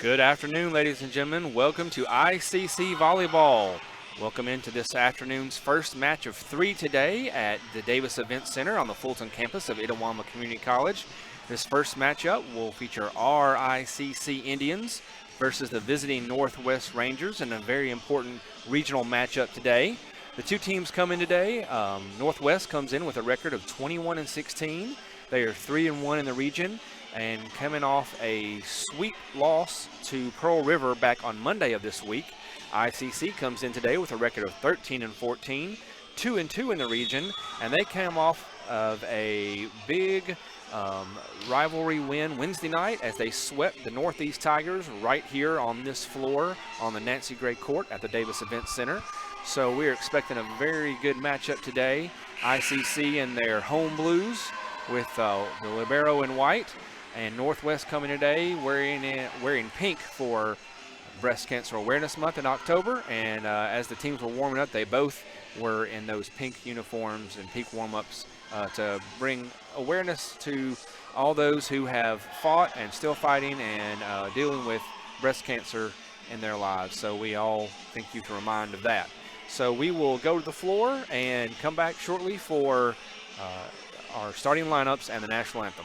Good afternoon, ladies and gentlemen. Welcome to ICC Volleyball. Welcome into this afternoon's first match of three today at the Davis Event Center on the Fulton campus of Itawamba Community College. This first matchup will feature our ICC Indians versus the visiting Northwest Rangers in a very important regional matchup today. The two teams come in today. Northwest comes in with a record of 21-16. They are 3-1 in the region, and coming off a sweep loss to Pearl River back on Monday of this week. ICC comes in today with a record of 13-14, 2-2 in the region, and they came off of a big rivalry win Wednesday night as they swept the Northeast Tigers right here on this floor on the Nancy Gray Court at the Davis Event Center. So we're expecting a very good matchup today. ICC in their home blues with the libero in white, and Northwest coming today wearing pink for Breast Cancer Awareness Month in October. And as the teams were warming up, they both were in those pink uniforms and pink warm-ups to bring awareness to all those who have fought and still fighting and dealing with breast cancer in their lives. So we all think you can remind of that. So we will go to the floor and come back shortly for our starting lineups and the national anthem.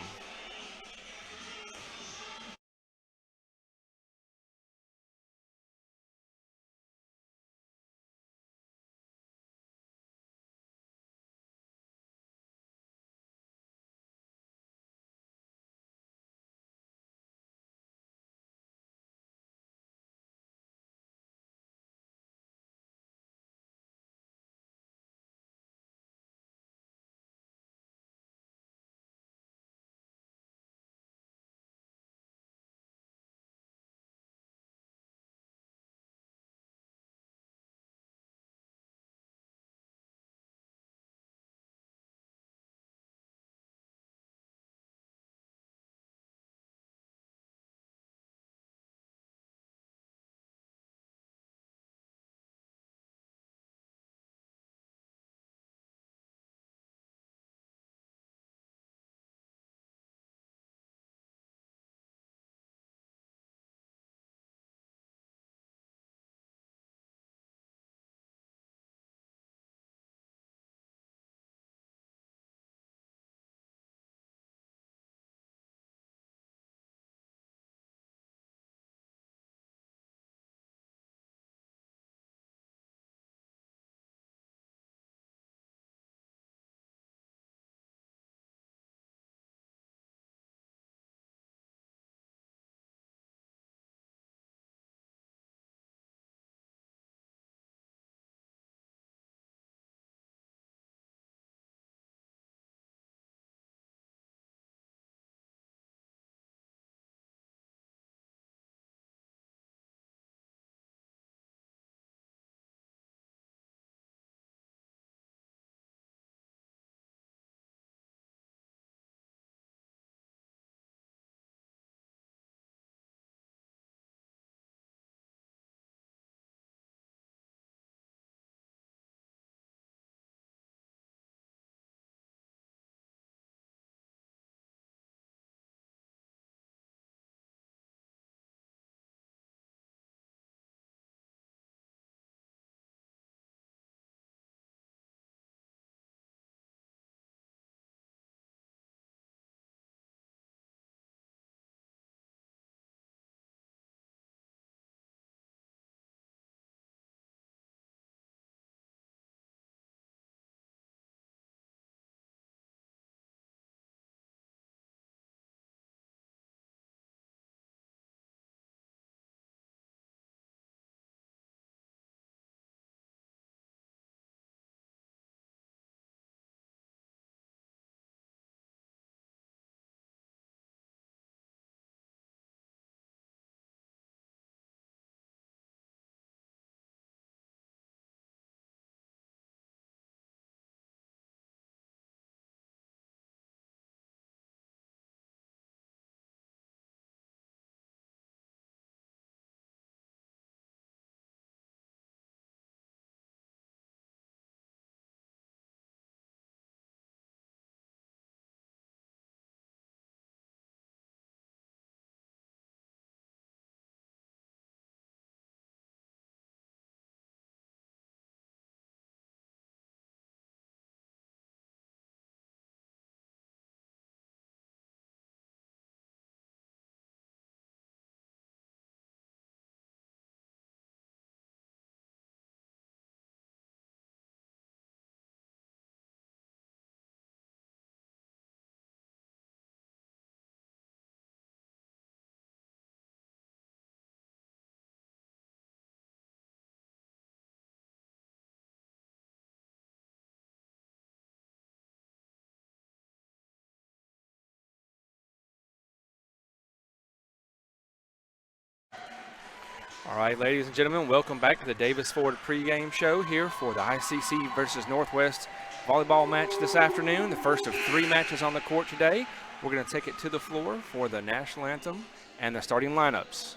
All right, ladies and gentlemen, welcome back to the Davis Ford pregame show here for the ICC versus Northwest volleyball match this afternoon, the first of 3 matches on the court today. We're going to take it to the floor for the national anthem and the starting lineups.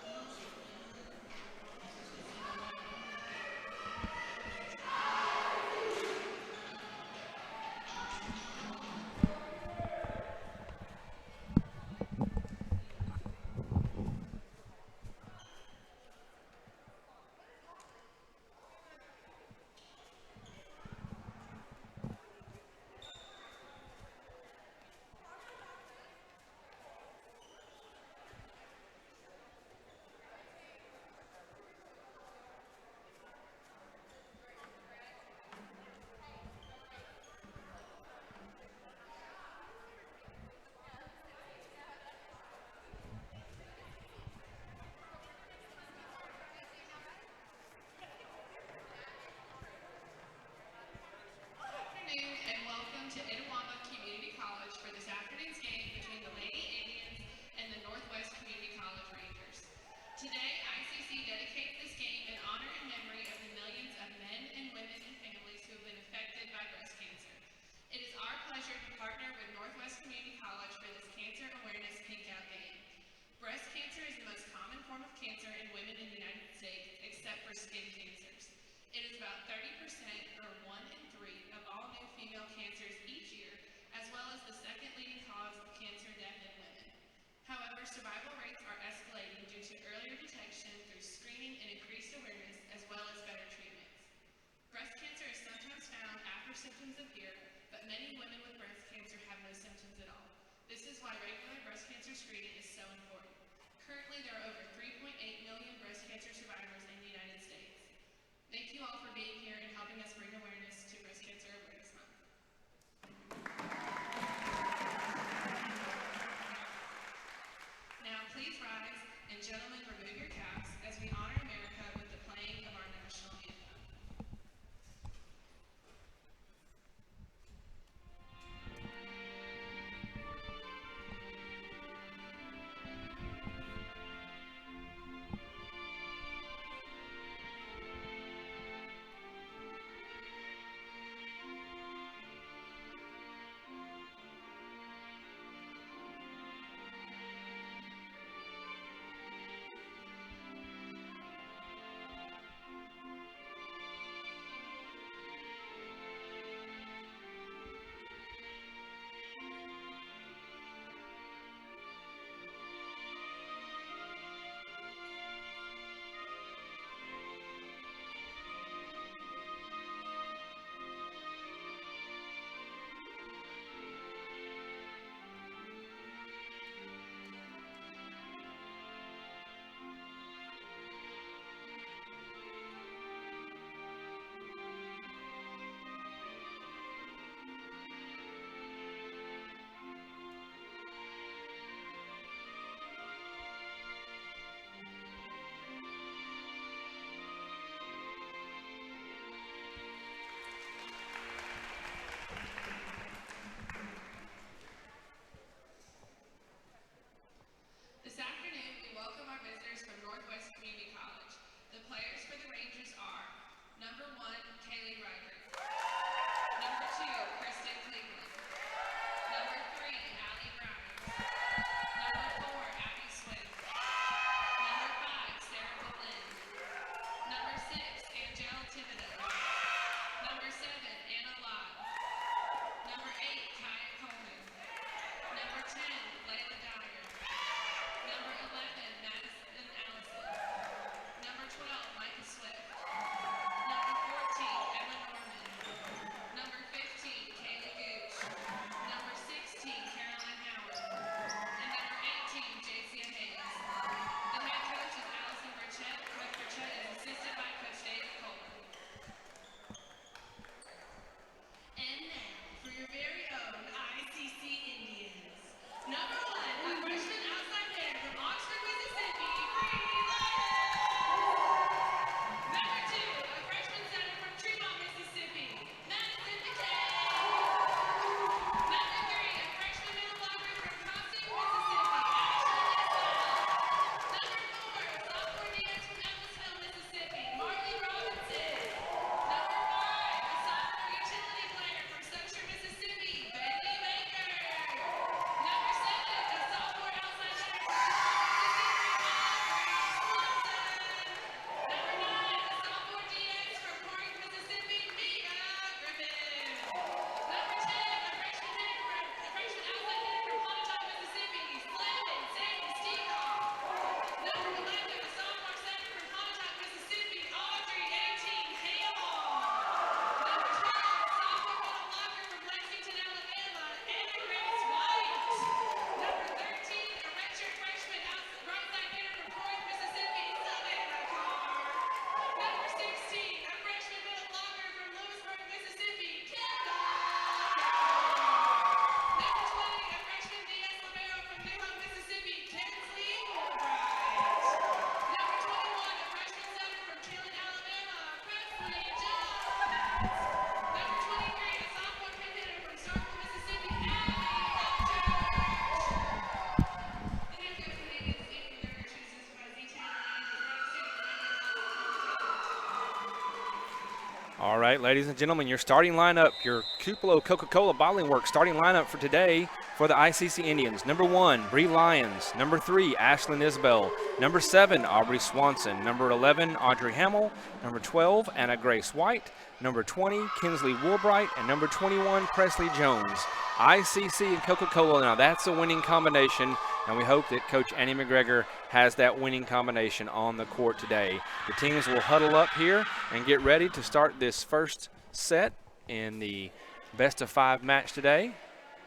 right, ladies and gentlemen, your starting lineup, your Tupelo Coca-Cola Bottling Works starting lineup for today for the ICC Indians. Number 1, Bree Lyons. Number 3, Ashlyn Isbell. Number 7, Aubrey Swanson. Number 11, Audrey Hamill. Number 12, Anna Grace White. Number 20, Kinsley Woolbright. And number 21, Presley Jones. ICC and Coca-Cola, now that's a winning combination, and we hope that Coach Annie McGregor has that winning combination on the court today. The teams will huddle up here and get ready to start this first set in the best-of-5 match today.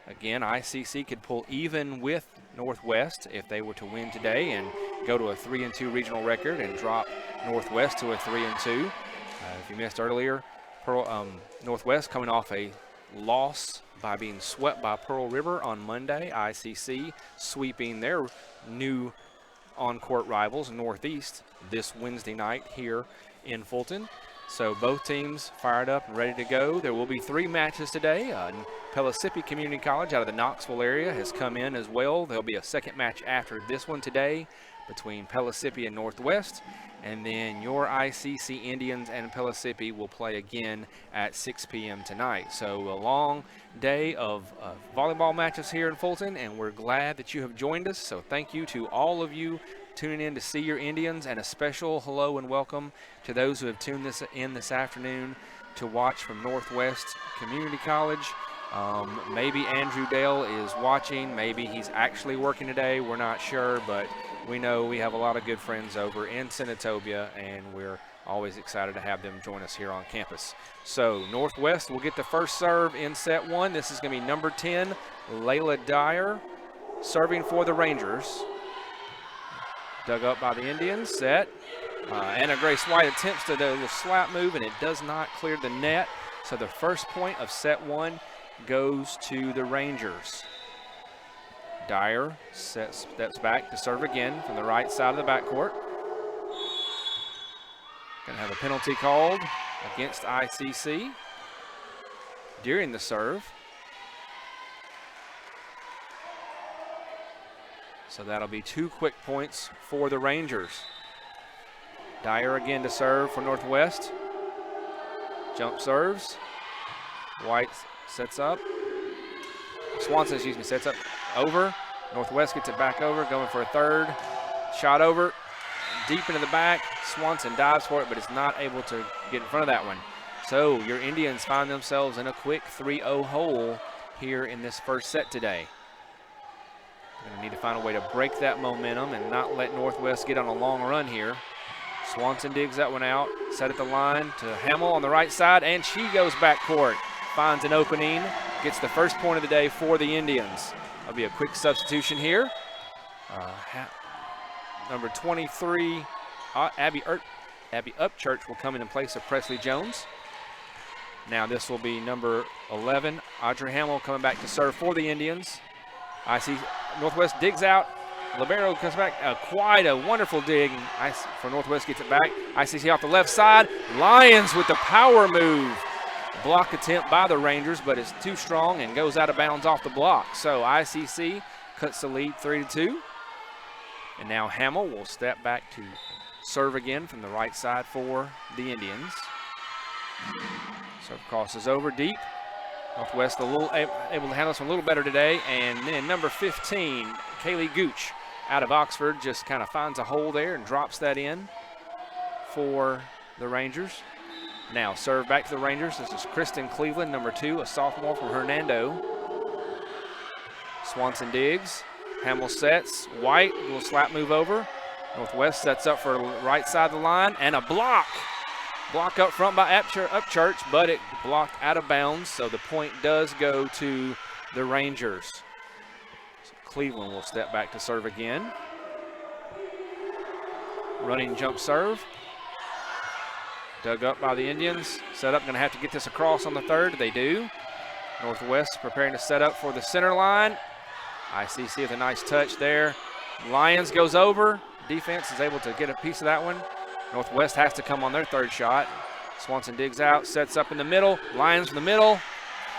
Again, ICC could pull even with Northwest if they were to win today and go to a 3-2 regional record and drop Northwest to a 3-2. If you missed earlier, Northwest coming off a loss by being swept by Pearl River on Monday. ICC sweeping their new on-court rivals, Northeast, this Wednesday night here in Fulton. So both teams fired up and ready to go. There will be 3 matches today. Pellissippi Community College out of the Knoxville area has come in as well. There'll be a second match after this one today between Pellissippi and Northwest. And then your ICC Indians and Pellissippi will play again at 6 p.m. tonight. So a long day of volleyball matches here in Fulton, and we're glad that you have joined us. So thank you to all of you tuning in to see your Indians, and a special hello and welcome to those who have tuned in this afternoon to watch from Northwest Community College. Maybe Andrew Dale is watching. Maybe he's actually working today. We're not sure, but we know we have a lot of good friends over in Senatobia, and we're always excited to have them join us here on campus. So Northwest will get the first serve in set 1. This is going to be number 10, Layla Dyer, serving for the Rangers. Dug up by the Indians, set. Anna Grace White attempts to do a little slap move, and it does not clear the net. So the first point of set 1 goes to the Rangers. Dyer steps back to serve again from the right side of the backcourt. Going to have a penalty called against ICC during the serve. So that'll be 2 quick points for the Rangers. Dyer again to serve for Northwest. Jump serves. White sets up. Swanson, sets up over. Northwest gets it back over, going for a third. Shot over, deep into the back. Swanson dives for it, but is not able to get in front of that one. So your Indians find themselves in a quick 3-0 hole here in this first set today. Going to need to find a way to break that momentum and not let Northwest get on a long run here. Swanson digs that one out, set at the line to Hamill on the right side, and she goes backcourt. Finds an opening, gets the first point of the day for the Indians. That'll be a quick substitution here. Number 23, Abby Upchurch will come in place of Presley Jones. Now this will be number 11, Audrey Hamill, coming back to serve for the Indians. I see Northwest digs out. Libero comes back. Quite a wonderful dig. For Northwest gets it back. ICC off the left side. Lyons with the power move. Block attempt by the Rangers, but it's too strong and goes out of bounds off the block. So ICC cuts the lead 3-2. And now Hamill will step back to serve again from the right side for the Indians. Serve crosses over deep. Northwest able to handle this one a little better today. And then number 15, Kaylee Gooch out of Oxford, just kind of finds a hole there and drops that in for the Rangers. Now serve back to the Rangers. This is Kristen Cleveland, number 2, a sophomore from Hernando. Swanson digs. Hamill sets. White, a little slap move over. Northwest sets up for the right side of the line, and a block. Block up front by Upchurch, but it blocked out of bounds, so the point does go to the Rangers. So Cleveland will step back to serve again. Running jump serve. Dug up by the Indians. Set up, going to have to get this across on the third. They do. Northwest preparing to set up for the center line. ICC with a nice touch there. Lyons goes over. Defense is able to get a piece of that one. Northwest has to come on their third shot. Swanson digs out, sets up in the middle. Lyons in the middle.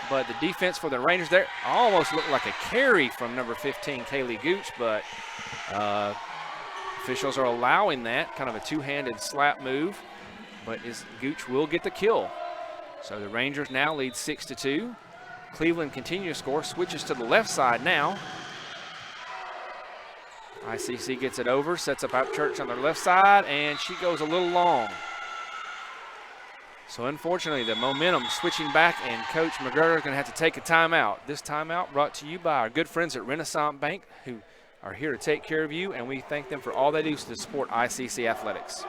But the defense for the Rangers there almost looked like a carry from number 15, Kaylee Gooch, but officials are allowing that, kind of a two-handed slap move. But Gooch will get the kill. So the Rangers now lead 6-2. Cleveland continues to score, switches to the left side now. ICC gets it over, sets up Upchurch on their left side, and she goes a little long. So unfortunately, the momentum switching back, and Coach McGregor is going to have to take a timeout. This timeout brought to you by our good friends at Renaissance Bank, who are here to take care of you, and we thank them for all they do to support ICC athletics.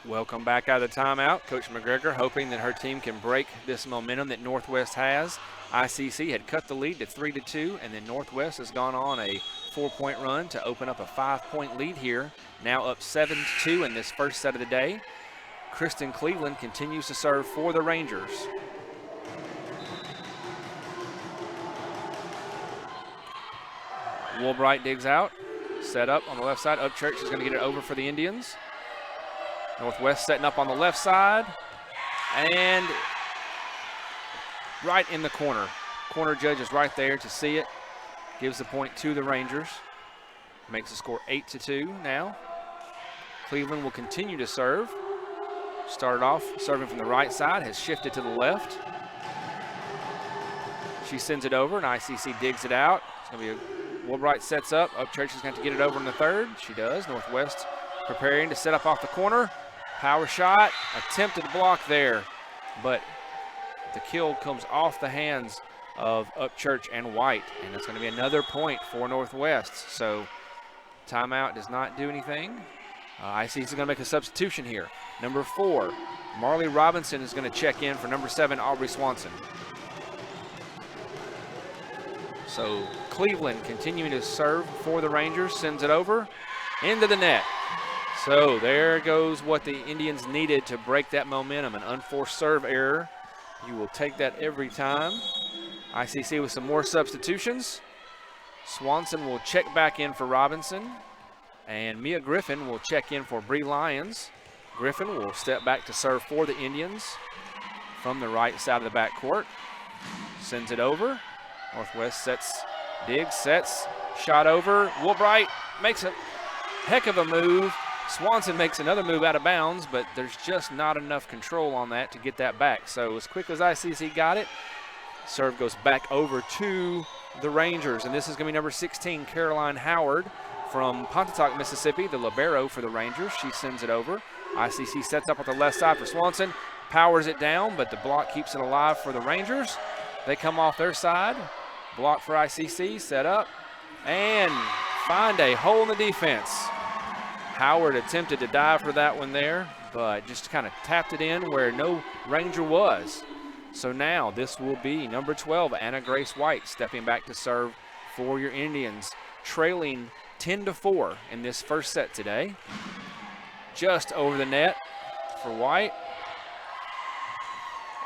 Welcome back out of the timeout. Coach McGregor hoping that her team can break this momentum that Northwest has. ICC had cut the lead to 3-2, and then Northwest has gone on a 4-point run to open up a 5-point lead here. Now up 7-2 in this first set of the day. Kristen Cleveland continues to serve for the Rangers. Woolbright digs out, set up on the left side. Upchurch is going to get it over for the Indians. Northwest setting up on the left side, and right in the corner. Corner judge is right there to see it. Gives the point to the Rangers. Makes the score 8-2 now. Cleveland will continue to serve. Started off serving from the right side, has shifted to the left. She sends it over, and ICC digs it out. It's going to be Woolbright sets up. Upchurch is going to get it over in the third. She does. Northwest preparing to set up off the corner. Power shot, attempted block there, but the kill comes off the hands of Upchurch and White, and it's going to be another point for Northwest. So timeout does not do anything. ICC is going to make a substitution here. Number 4, Marley Robinson is going to check in for number 7, Aubrey Swanson. So Cleveland continuing to serve for the Rangers, sends it over into the net. So there goes what the Indians needed to break that momentum, an unforced serve error. You will take that every time. ICC with some more substitutions. Swanson will check back in for Robinson, and Mia Griffin will check in for Bree Lyons. Griffin will step back to serve for the Indians from the right side of the backcourt. Sends it over. Northwest sets, digs, sets, shot over. Woolbright makes a heck of a move. Swanson makes another move out of bounds, but there's just not enough control on that to get that back. So as quick as ICC got it, serve goes back over to the Rangers. And this is going to be number 16, Caroline Howard from Pontotoc, Mississippi, the libero for the Rangers. She sends it over. ICC sets up on the left side for Swanson, powers it down, but the block keeps it alive for the Rangers. They come off their side, block for ICC, set up, and find a hole in the defense. Howard attempted to dive for that one there, but just kind of tapped it in where no Ranger was. So now this will be number 12, Anna Grace White, stepping back to serve for your Indians, trailing 10-4 in this first set today. Just over the net for White.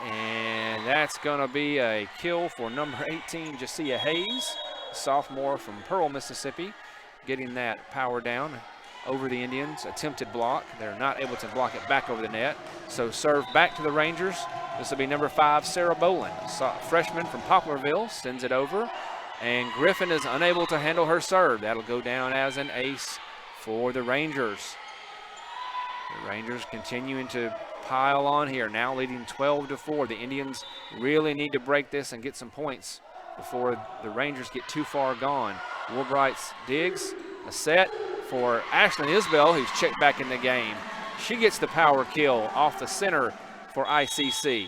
And that's going to be a kill for number 18, Jasiah Hayes, sophomore from Pearl, Mississippi, getting that power down over the Indians. Attempted block. They're not able to block it back over the net. So serve back to the Rangers. This will be number 5, Sarah Boland, a freshman from Poplarville, sends it over. And Griffin is unable to handle her serve. That'll go down as an ace for the Rangers. The Rangers continuing to pile on here, now leading 12-4. The Indians really need to break this and get some points before the Rangers get too far gone. Woolbright's digs, a set for Ashlyn Isbell, who's checked back in the game. She gets the power kill off the center for ICC.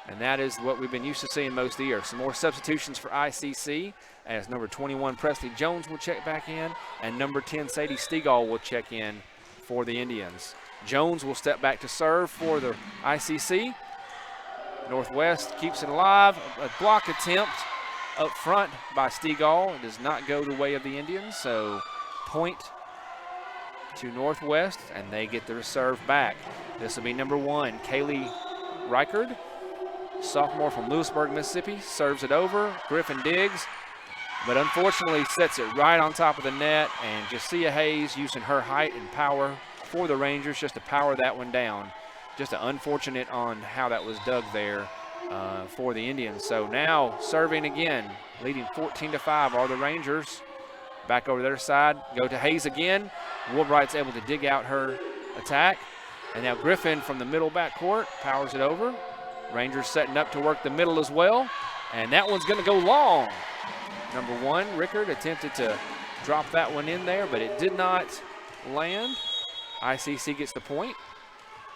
And that is what we've been used to seeing most of the year. Some more substitutions for ICC as number 21, Presley Jones, will check back in, and number 10, Sadie Stegall, will check in for the Indians. Jones will step back to serve for the ICC. Northwest keeps it alive. A block attempt up front by Stegall. It does not go the way of the Indians, so point to Northwest, and they get their serve back. This will be number 1, Kaylee Reichard, sophomore from Lewisburg, Mississippi, serves it over. Griffin digs, but unfortunately sets it right on top of the net, and Josiah Hayes using her height and power for the Rangers just to power that one down. Just unfortunate on how that was dug there for the Indians. So now serving again, leading 14-5 are the Rangers. Back over their side, go to Hayes again. Woolbright's able to dig out her attack. And now Griffin from the middle backcourt powers it over. Rangers setting up to work the middle as well. And that one's going to go long. Number 1, Rickard attempted to drop that one in there, but it did not land. ICC gets the point.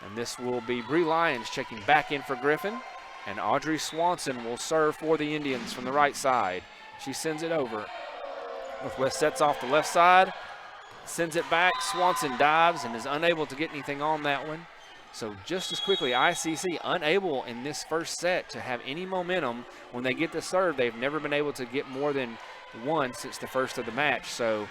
And this will be Bree Lyons checking back in for Griffin. And Audrey Swanson will serve for the Indians from the right side. She sends it over. Northwest sets off the left side, sends it back. Swanson dives and is unable to get anything on that one. So just as quickly, ICC unable in this first set to have any momentum. When they get the serve, they've never been able to get more than one since the first of the match. So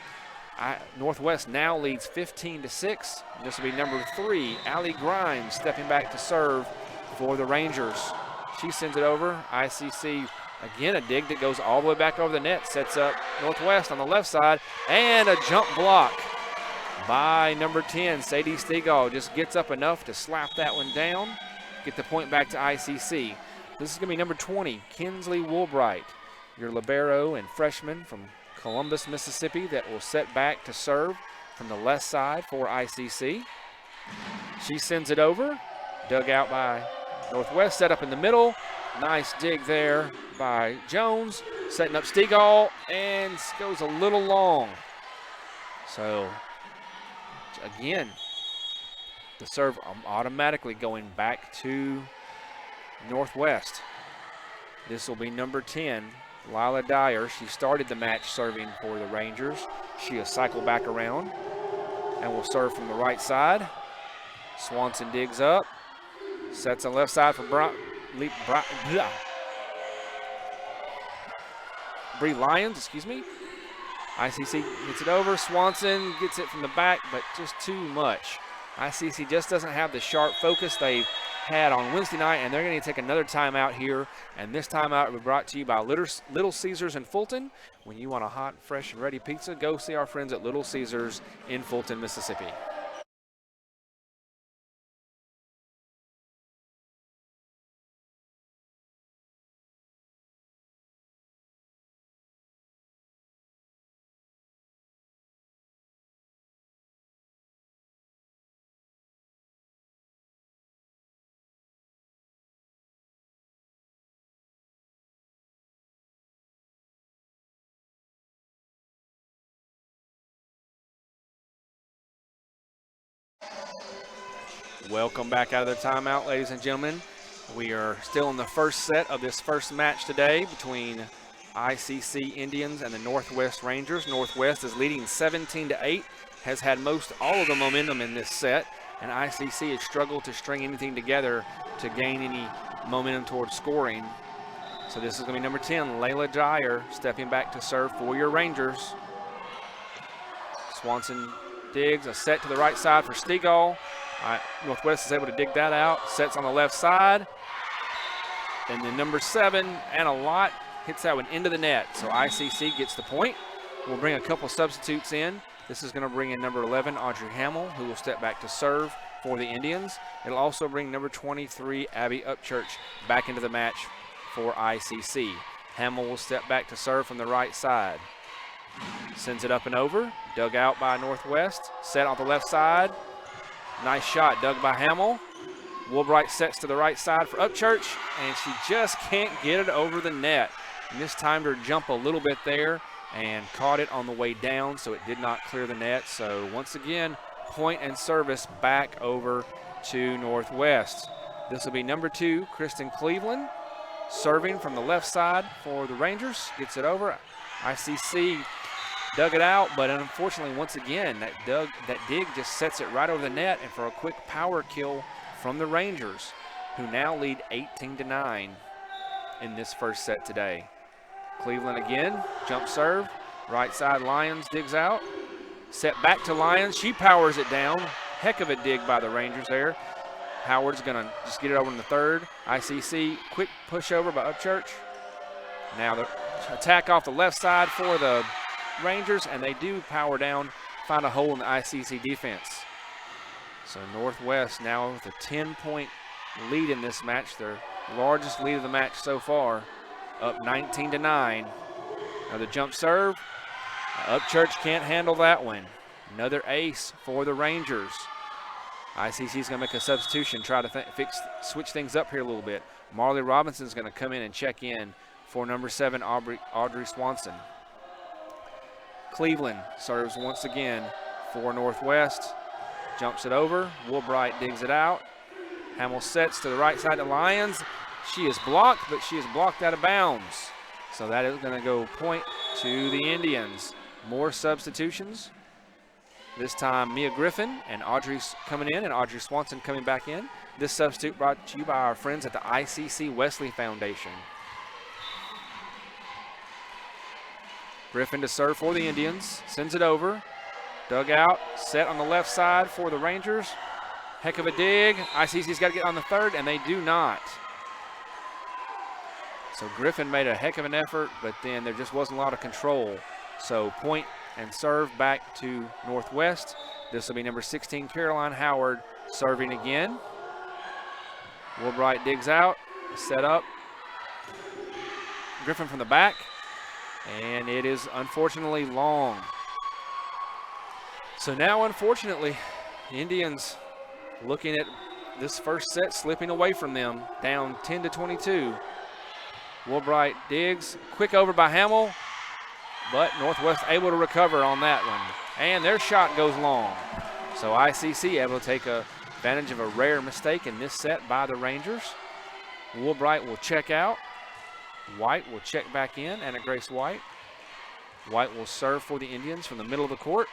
Northwest now leads 15-6. This will be number 3, Allie Grimes, stepping back to serve for the Rangers. She sends it over. ICC, again, a dig that goes all the way back over the net, sets up Northwest on the left side, and a jump block by number 10, Sadie Stegall. Just gets up enough to slap that one down, get the point back to ICC. This is going to be number 20, Kinsley Woolbright, your libero and freshman from Columbus, Mississippi, that will set back to serve from the left side for ICC. She sends it over, dug out by Northwest, set up in the middle. Nice dig there by Jones, setting up Stegall, and goes a little long. So, again, the serve automatically going back to Northwest. This will be number 10, Lila Dyer. She started the match serving for the Rangers. She'll cycle back around and will serve from the right side. Swanson digs up, sets on left side for Bree Lyons, excuse me. ICC gets it over. Swanson gets it from the back, but just too much. ICC just doesn't have the sharp focus they had on Wednesday night, and they're going to take another timeout here. And this timeout will be brought to you by Little Caesars in Fulton. When you want a hot, fresh, and ready pizza, go see our friends at Little Caesars in Fulton, Mississippi. Welcome back out of the timeout, ladies and gentlemen. We are still in the first set of this first match today between ICC Indians and the Northwest Rangers. Northwest is leading 17-8, has had most all of the momentum in this set, and ICC has struggled to string anything together to gain any momentum towards scoring. So this is going to be number 10, Layla Dyer, stepping back to serve for your Rangers. Swanson digs, a set to the right side for Stegall. Northwest is able to dig that out, sets on the left side. And then number 7, Anna Lott, hits that one into the net. So ICC gets the point. We'll bring a couple substitutes in. This is going to bring in number 11, Audrey Hamill, who will step back to serve for the Indians. It'll also bring number 23, Abby Upchurch, back into the match for ICC. Hamill will step back to serve from the right side. Sends it up and over, dug out by Northwest, set on the left side. Nice shot dug by Hamill. Woolbright sets to the right side for Upchurch, and she just can't get it over the net. Missed timed her jump a little bit there and caught it on the way down, so it did not clear the net. So once again, point and service back over to Northwest. This will be number 2, Kristen Cleveland, serving from the left side for the Rangers. Gets it over. ICC dug it out, but unfortunately, once again, that dig just sets it right over the net, and for a quick power kill from the Rangers, who now lead 18-9 in this first set today. Cleveland again, jump serve. Right side, Lyons digs out. Set back to Lyons. She powers it down. Heck of a dig by the Rangers there. Howard's going to just get it over in the third. ICC, quick pushover by Upchurch. Now the attack off the left side for the Rangers, and they do power down, find a hole in the ICC defense. So Northwest now with a 10-point lead in this match, their largest lead of the match so far, up 19-9. Now the jump serve. Upchurch can't handle that one. Another ace for the Rangers. ICC is going to make a substitution, try to switch things up here a little bit. Marley Robinson's going to come in and check in for number 7, Audrey Swanson. Cleveland serves once again for Northwest. Jumps it over. Woolbright digs it out. Hamill sets to the right side to Lyons. She is blocked, but she is blocked out of bounds. So that is going to go point to the Indians. More substitutions. This time Mia Griffin and Audrey's coming in and Audrey Swanson coming back in. This substitute brought to you by our friends at the ICC Wesley Foundation. Griffin to serve for the Indians. Sends it over. Dug out. Set on the left side for the Rangers. Heck of a dig. ICC's got to get on the third, and they do not. So Griffin made a heck of an effort, but then there just wasn't a lot of control. So point and serve back to Northwest. This will be number 16, Caroline Howard, serving again. Woolbright digs out, set up. Griffin from the back, and it is unfortunately long. So now, unfortunately, the Indians looking at this first set slipping away from them, down 10-22. Woolbright digs, quick over by Hamill, but Northwest able to recover on that one. And their shot goes long. So ICC able to take advantage of a rare mistake in this set by the Rangers. Woolbright will check out. White will check back in, Anna Grace White. White will serve for the Indians from the middle of the court.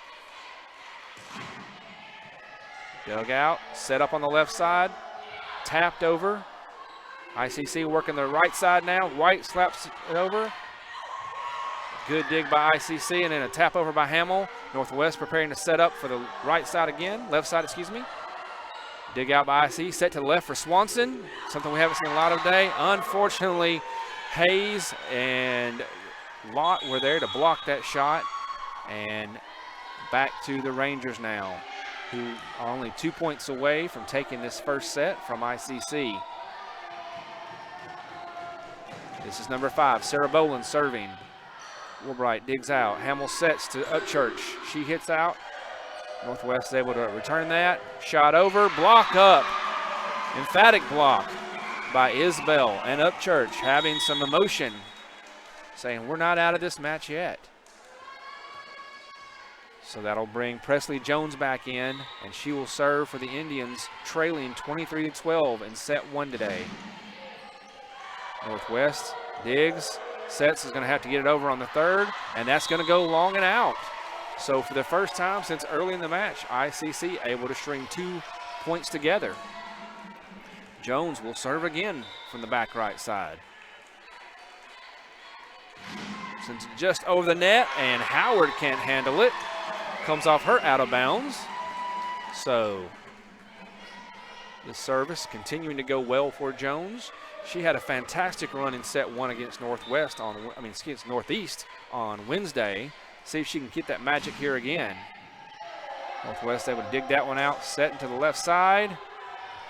Dug out, set up on the left side, tapped over. ICC working the right side now. White slaps it over. Good dig by ICC, and then a tap over by Hamill. Northwest preparing to set up for the right side again, left side, excuse me. Dig out by ICC, set to the left for Swanson, something we haven't seen a lot of today. Unfortunately, Hayes and Lott were there to block that shot, and back to the Rangers now, who are only 2 points away from taking this first set from ICC. This is number 5, Sarah Boland serving. Woolbright digs out. Hamill sets to Upchurch. She hits out. Northwest is able to return that. Shot over, block up. Emphatic block by Isbell, and Upchurch having some emotion, saying we're not out of this match yet. So that'll bring Presley Jones back in, and she will serve for the Indians, trailing 23-12 in set 1 today. Northwest digs, sets, is going to have to get it over on the third, and that's going to go long and out. So for the first time since early in the match, ICC able to string 2 points together. Jones will serve again from the back right side. Sends it just over the net, and Howard can't handle it. Comes off her out of bounds. So the service continuing to go well for Jones. She had a fantastic run in set 1 against Northeast on Wednesday. See if she can get that magic here again. Northwest able to dig that one out, set into the left side,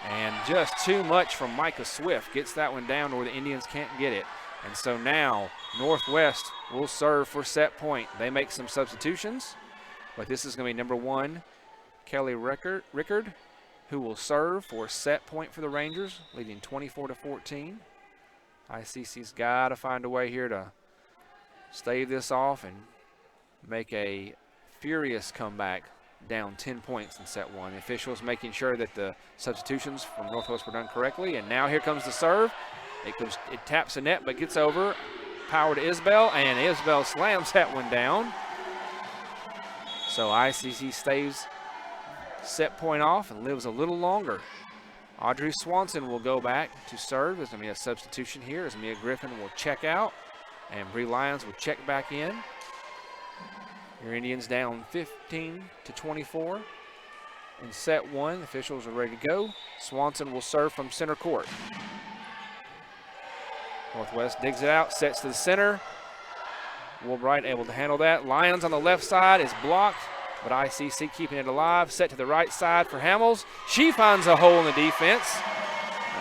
and just too much from Micah Swift. Gets that one down where the Indians can't get it. And so now Northwest will serve for set point. They make some substitutions, but this is going to be number 1, Kelly Rickard, who will serve for set point for the Rangers, leading 24-14. ICC's got to find a way here to stave this off and make a furious comeback, down 10 points in set 1. The officials making sure that the substitutions from Northwest were done correctly, and now here comes the serve. It taps the net but gets over. Power to Isbell, and Isbell slams that one down. So ICC stays set point off and lives a little longer. Audrey Swanson will go back to serve. There's going to be a substitution here as Mia Griffin will check out. And Bree Lyons will check back in. Your Indians down 15-24 in set one. The officials are ready to go. Swanson will serve from center court. Northwest digs it out, sets to the center. Woolbright able to handle that. Lyons on the left side is blocked, but ICC keeping it alive. Set to the right side for Hamels. She finds a hole in the defense.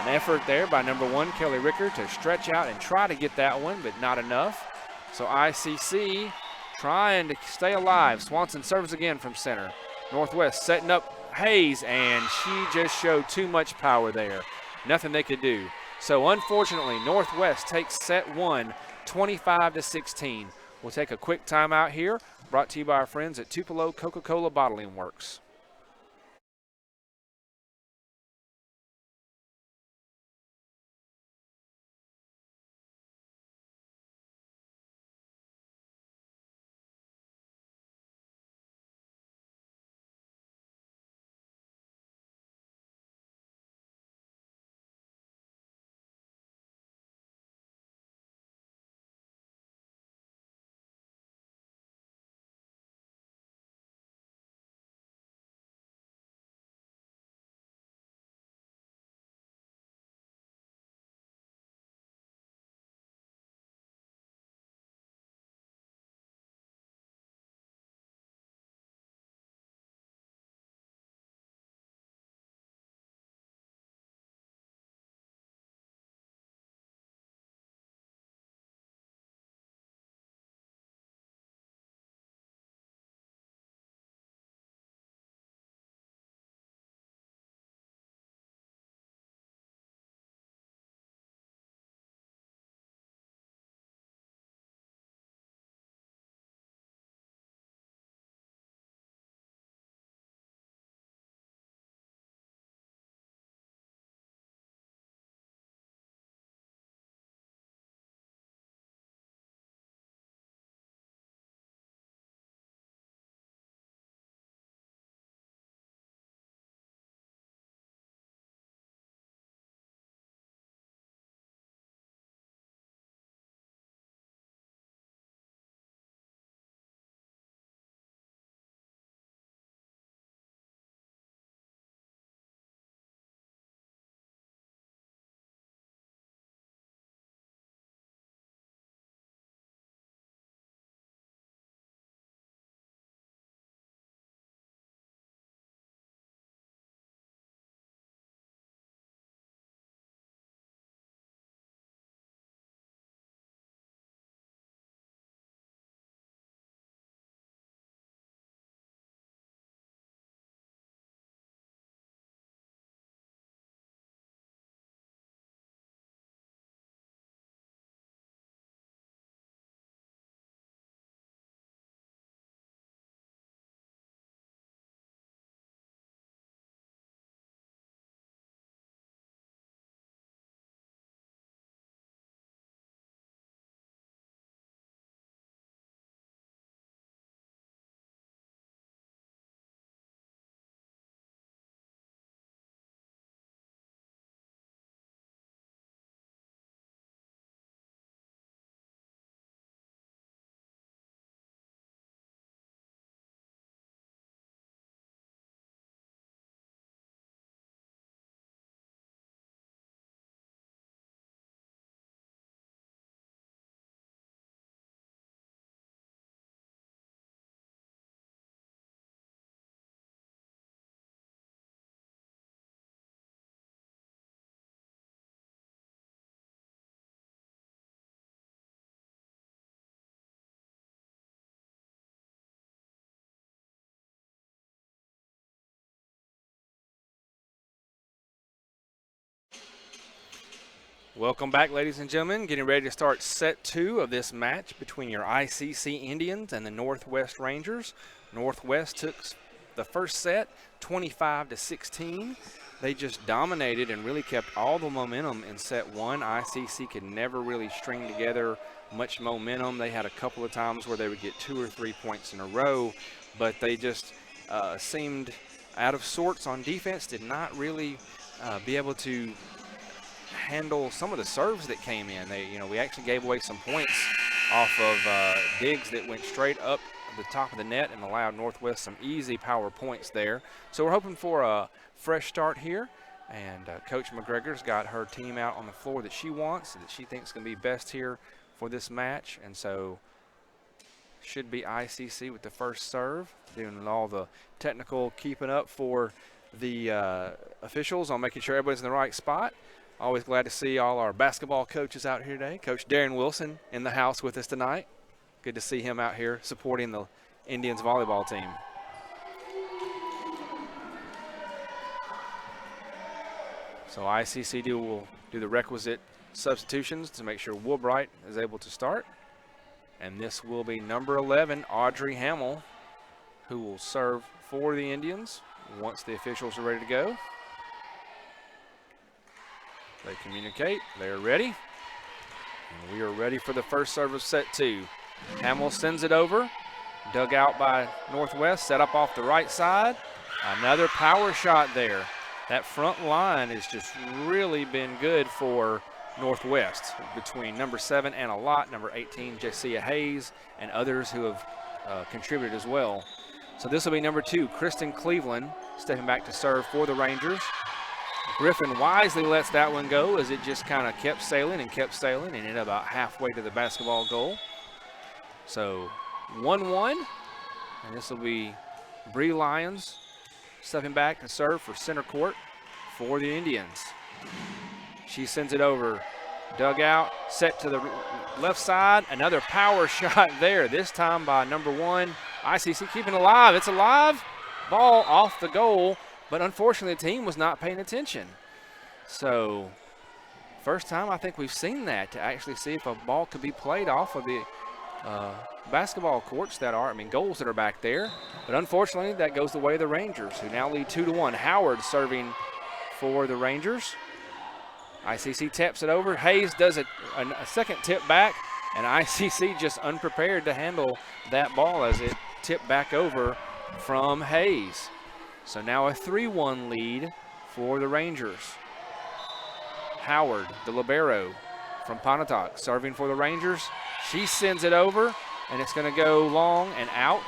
An effort there by number 1, Kelly Ricker, to stretch out and try to get that one, but not enough. So ICC trying to stay alive. Swanson serves again from center. Northwest setting up Hayes, and she just showed too much power there. Nothing they could do. So unfortunately, Northwest takes set one, 25-16. We'll take a quick timeout here, brought to you by our friends at Tupelo Coca-Cola Bottling Works. Welcome back, ladies and gentlemen. Getting ready to start set two of this match between your ICC Indians and the Northwest Rangers. Northwest took the first set 25-16. They just dominated and really kept all the momentum in set one. ICC could never really string together much momentum. They had a couple of times where they would get 2 or 3 points in a row, but they just seemed out of sorts on defense, did not really be able to handle some of the serves that came in. We actually gave away some points off of Diggs that went straight up the top of the net and allowed Northwest some easy power points there. So we're hoping for a fresh start here. And Coach McGregor's got her team out on the floor that she wants, that she thinks can be best here for this match. And so should be ICC with the first serve, doing all the technical keeping up for the officials on making sure everybody's in the right spot. Always glad to see all our basketball coaches out here today. Coach Darren Wilson in the house with us tonight. Good to see him out here supporting the Indians volleyball team. So ICC will do the requisite substitutions to make sure Woolbright is able to start. And this will be number 11, Audrey Hamill, who will serve for the Indians once the officials are ready to go. They communicate, they're ready. And we are ready for the first serve of set 2. Hamill sends it over, dug out by Northwest, set up off the right side. Another power shot there. That front line has just really been good for Northwest, between number 7, Anna Lott, number 18, Jessia Hayes, and others who have contributed as well. So this will be number 2, Kristen Cleveland, stepping back to serve for the Rangers. Griffin wisely lets that one go as it just kind of kept sailing and ended about halfway to the basketball goal. So 1-1, and this will be Bree Lyons stepping back to serve for center court for the Indians. She sends it over, dug out, set to the left side. Another power shot there, this time by number 1. ICC keeping it alive. It's alive. Ball off the goal, but unfortunately the team was not paying attention. So first time I think we've seen that, to actually see if a ball could be played off of the basketball courts that are, goals that are back there. But unfortunately, that goes the way of the Rangers, who now lead 2-1. Howard serving for the Rangers. ICC taps it over. Hayes does a second tip back, and ICC just unprepared to handle that ball as it tipped back over from Hayes. So now a 3-1 lead for the Rangers. Howard, the libero from Pontotoc, serving for the Rangers. She sends it over, and it's going to go long and out.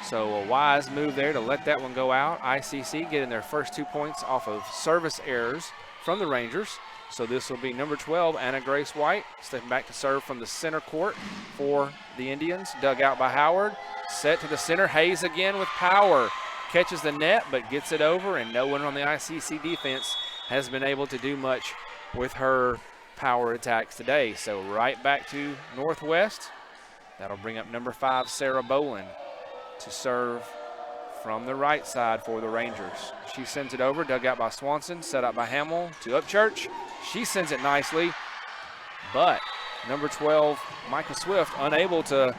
So a wise move there to let that one go out. ICC getting their first 2 points off of service errors from the Rangers. So this will be number 12, Anna Grace White, stepping back to serve from the center court for the Indians. Dug out by Howard, set to the center. Hayes again with power. Catches the net, but gets it over, and no one on the ICC defense has been able to do much with her power attacks today. So right back to Northwest. That'll bring up number 5, Sarah Boland, to serve from the right side for the Rangers. She sends it over, dug out by Swanson, set up by Hamill to Upchurch. She sends it nicely, but number 12, Micah Swift, unable to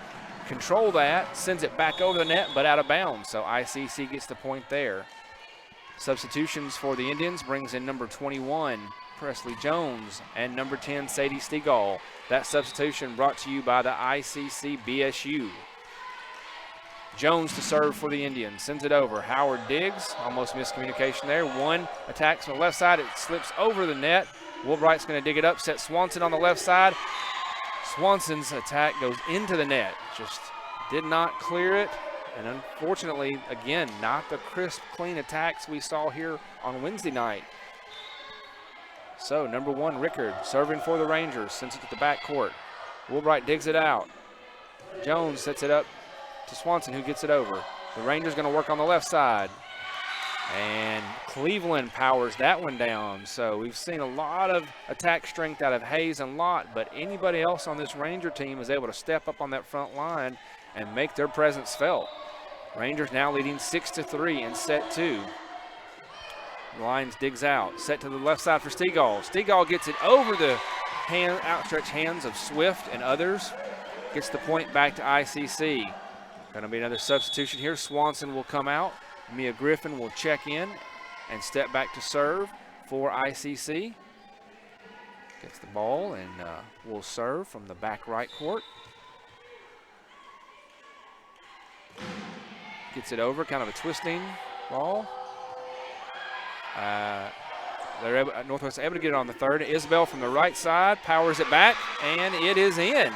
control that, sends it back over the net, but out of bounds. So ICC gets the point there. Substitutions for the Indians brings in number 21, Presley Jones, and number 10, Sadie Stegall. That substitution brought to you by the ICC BSU. Jones to serve for the Indians, sends it over. Howard Diggs, almost miscommunication there. One attacks on the left side, it slips over the net. Woolbright's going to dig it up, set Swanson on the left side. Swanson's attack goes into the net, just did not clear it. And unfortunately, again, not the crisp, clean attacks we saw here on Wednesday night. So number 1, Rickard, serving for the Rangers, sends it to the back court. Woolbright digs it out. Jones sets it up to Swanson, who gets it over. The Rangers going to work on the left side. And Cleveland powers that one down. So we've seen a lot of attack strength out of Hayes and Lott, but anybody else on this Ranger team is able to step up on that front line and make their presence felt. Rangers now leading 6-3 in set 2. Lyons digs out, set to the left side for Stegall. Stegall gets it over the outstretched hands of Swift and others. Gets the point back to ICC. Going to be another substitution here. Swanson will come out. Mia Griffin will check in and step back to serve for ICC. Gets the ball and will serve from the back right court. Gets it over, kind of a twisting ball. Northwest able to get it on the third. Isabel from the right side powers it back, and it is in.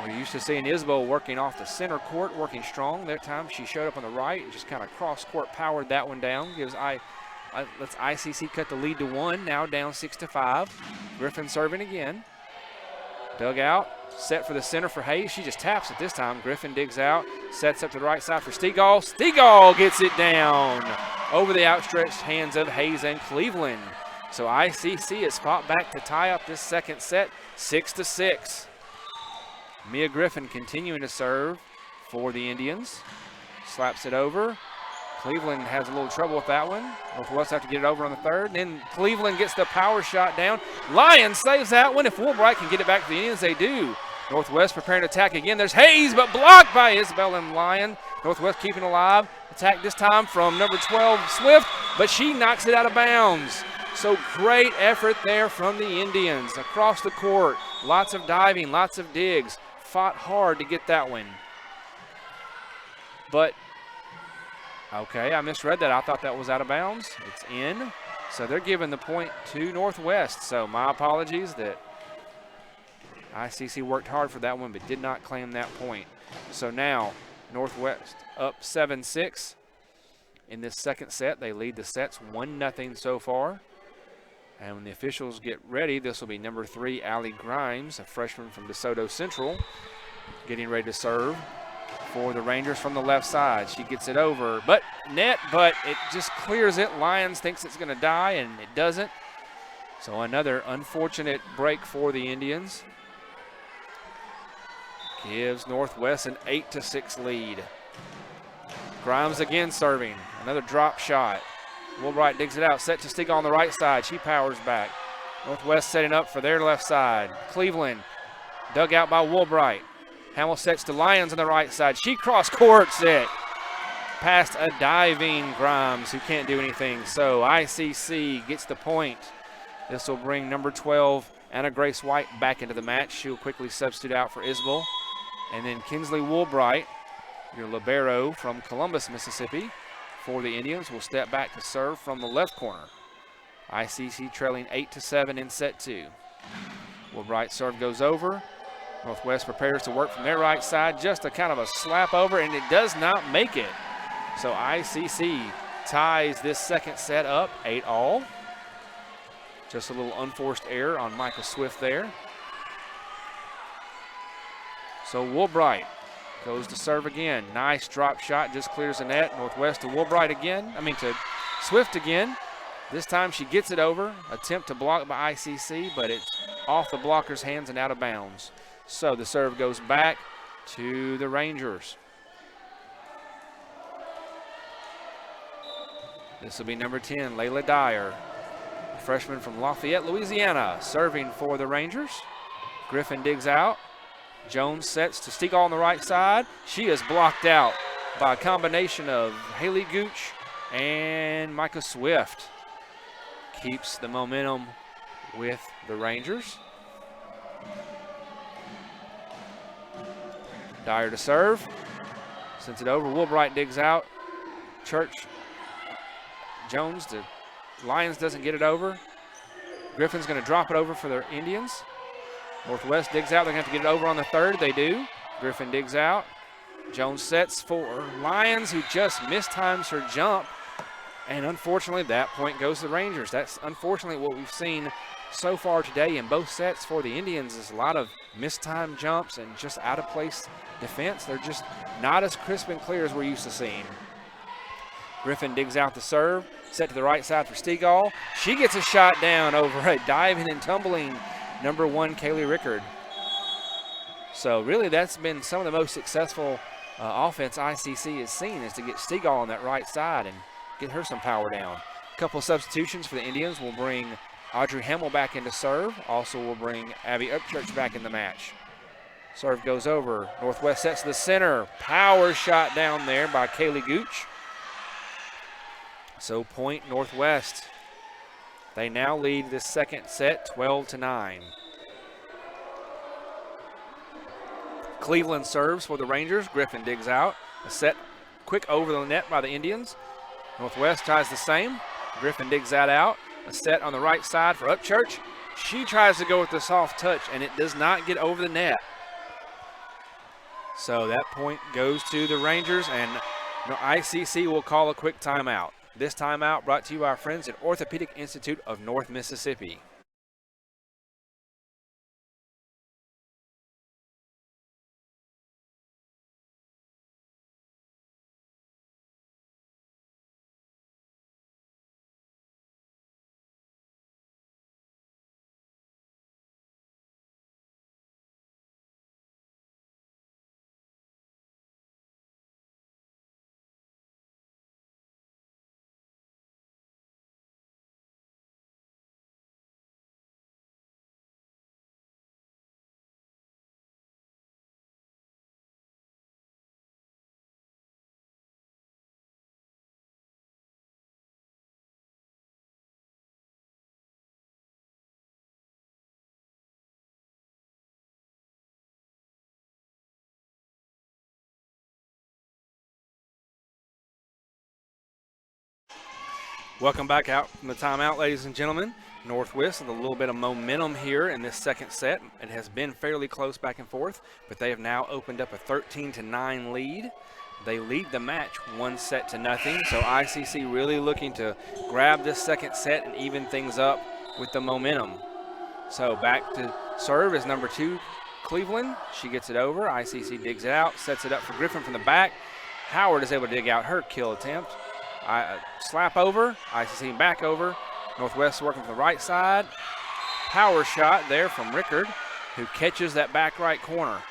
We're used to seeing Isabel working off the center court, working strong. That time she showed up on the right and just kind of cross-court powered that one down. Lets ICC cut the lead to 1, now down 6-5. Griffin serving again. Dug out, set for the center for Hayes. She just taps it this time. Griffin digs out, sets up to the right side for Stegall. Stegall gets it down over the outstretched hands of Hayes and Cleveland. So ICC has fought back to tie up this second set, 6-6. Mia Griffin continuing to serve for the Indians. Slaps it over. Cleveland has a little trouble with that one. Northwest have to get it over on the third. And then Cleveland gets the power shot down. Lyons saves that one. If Woolbright can get it back to the Indians, they do. Northwest preparing to attack again. There's Hayes, but blocked by Isabel and Lyon. Northwest keeping alive. Attack this time from number 12, Swift, but she knocks it out of bounds. So great effort there from the Indians across the court. Lots of diving, lots of digs. Fought hard to get that one. But, okay, I misread that. I thought that was out of bounds. It's in. So they're giving the point to Northwest. So my apologies that ICC worked hard for that one but did not claim that point. So now Northwest up 7-6 in this second set. They lead the sets 1-0 so far. And when the officials get ready, this will be number 3, Allie Grimes, a freshman from DeSoto Central, getting ready to serve for the Rangers from the left side. She gets it over, but it just clears it. Lyons thinks it's going to die, and it doesn't. So another unfortunate break for the Indians. Gives Northwest an 8-6 lead. Grimes again serving. Another drop shot. Woolbright digs it out, set to Stegall on the right side. She powers back. Northwest setting up for their left side. Cleveland dug out by Woolbright. Hamill sets to Lyons on the right side. She cross-courts it past a diving Grimes who can't do anything. So ICC gets the point. This will bring number 12, Anna Grace White, back into the match. She'll quickly substitute out for Isbell. And then Kinsley Woolbright, your libero from Columbus, Mississippi, for the Indians, will step back to serve from the left corner. ICC trailing 8-7 in set 2. Woolbright serve goes over. Northwest prepares to work from their right side. Just a kind of a slap over, and it does not make it. So ICC ties this second set up 8-all. Just a little unforced error on Micah Swift there. So Woolbright goes to serve again. Nice drop shot, just clears the net. Northwest to Woolbright again. To Swift again. This time she gets it over. Attempt to block by ICC, but it's off the blocker's hands and out of bounds. So the serve goes back to the Rangers. This will be number 10, Layla Dyer, a freshman from Lafayette, Louisiana, serving for the Rangers. Griffin digs out. Jones sets to Stegall on the right side. She is blocked out by a combination of Haley Gooch and Micah Swift. Keeps the momentum with the Rangers. Dyer to serve. Sends it over. Woolbright digs out. Jones to Lyons doesn't get it over. Griffin's going to drop it over for the Indians. Northwest digs out. They're going to have to get it over on the third. They do. Griffin digs out. Jones sets for Lyons, who just mistimes her jump. And unfortunately, that point goes to the Rangers. That's unfortunately what we've seen so far today in both sets for the Indians is a lot of mistimed jumps and just out-of-place defense. They're just not as crisp and clear as we're used to seeing. Griffin digs out the serve. Set to the right side for Stegall. She gets a shot down over a diving and tumbling number 1, Kaylee Rickard. So really that's been some of the most successful offense ICC has seen, is to get Stegall on that right side and get her some power down. A couple of substitutions for the Indians will bring Audrey Hamill back into serve. Also will bring Abby Upchurch back in the match. Serve goes over. Northwest sets to the center. Power shot down there by Kaylee Gooch. So point Northwest. They now lead this second set 12-9. Cleveland serves for the Rangers. Griffin digs out. A set quick over the net by the Indians. Northwest tries the same. Griffin digs that out. A set on the right side for Upchurch. She tries to go with the soft touch, and it does not get over the net. So that point goes to the Rangers, and ICC will call a quick timeout. This timeout brought to you by our friends at Orthopedic Institute of North Mississippi. Welcome back out from the timeout, ladies and gentlemen. Northwest with a little bit of momentum here in this second set. It has been fairly close back and forth, but they have now opened up a 13-9 lead. They lead the match 1-0, so ICC really looking to grab this second set and even things up with the momentum. So back to serve is number 2, Cleveland. She gets it over. ICC digs it out, sets it up for Griffin from the back. Howard is able to dig out her kill attempt. Slap over, ICC back over. Northwest working from the right side. Power shot there from Rickard, who catches that back right corner.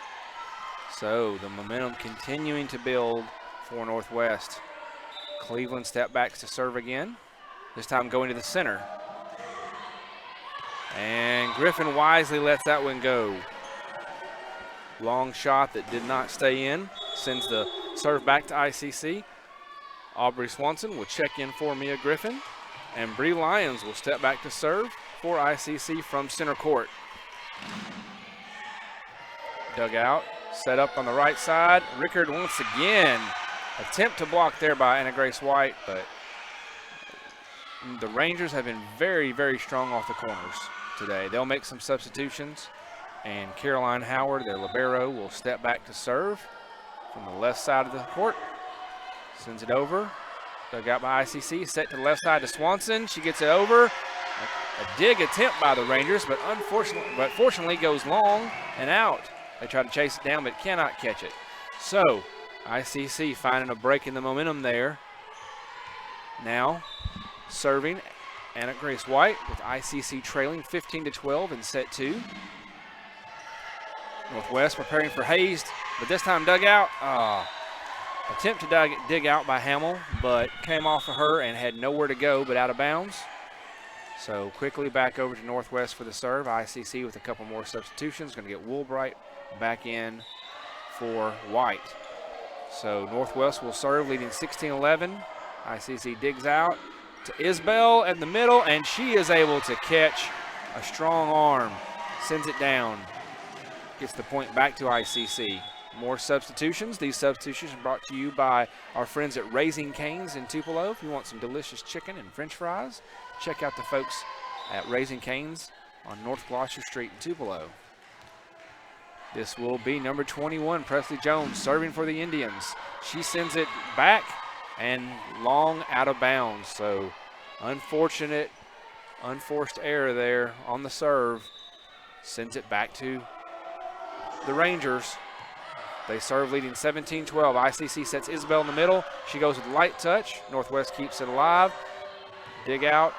So the momentum continuing to build for Northwest. Cleveland step backs to serve again, this time going to the center. And Griffin wisely lets that one go. Long shot that did not stay in, sends the serve back to ICC. Aubrey Swanson will check in for Mia Griffin, and Bree Lyons will step back to serve for ICC from center court. Dug out, set up on the right side. Rickard once again, attempt to block there by Anna Grace White, but the Rangers have been very, very strong off the corners today. They'll make some substitutions, and Caroline Howard, their libero, will step back to serve from the left side of the court. Sends it over. Dug out by ICC. Set to the left side to Swanson. She gets it over. A dig attempt by the Rangers, but fortunately goes long and out. They try to chase it down, but cannot catch it. So ICC finding a break in the momentum there. Now serving Anna Grace White with ICC trailing 15-12 in set 2. Northwest preparing for Hayes, but this time dug out. Attempt to dig out by Hamill, but came off of her and had nowhere to go but out of bounds. So quickly back over to Northwest for the serve. ICC with a couple more substitutions. Going to get Woolbright back in for White. So Northwest will serve leading 16-11. ICC digs out to Isbell in the middle, and she is able to catch a strong arm. Sends it down. Gets the point back to ICC. More substitutions. These substitutions are brought to you by our friends at Raising Cane's in Tupelo. If you want some delicious chicken and french fries, check out the folks at Raising Cane's on North Gloucester Street in Tupelo. This will be number 21, Presley Jones, serving for the Indians. She sends it back and long out of bounds. So unfortunate, unforced error there on the serve. Sends it back to the Rangers. They serve leading 17-12. ICC sets Isabel in the middle. She goes with light touch. Northwest keeps it alive. Dig out.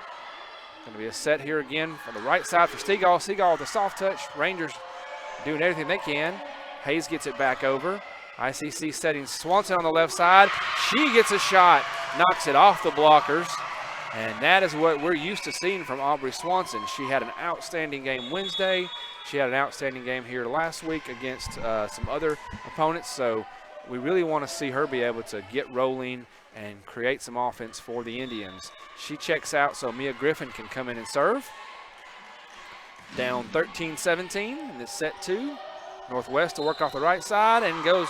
Going to be a set here again from the right side for Stegall. Stegall with a soft touch. Rangers doing everything they can. Hayes gets it back over. ICC setting Swanson on the left side. She gets a shot. Knocks it off the blockers. And that is what we're used to seeing from Aubrey Swanson. She had an outstanding game Wednesday. She had an outstanding game here last week against some other opponents, so we really want to see her be able to get rolling and create some offense for the Indians. She checks out so Mia Griffin can come in and serve. Down 13-17 in this set 2. Northwest to work off the right side and goes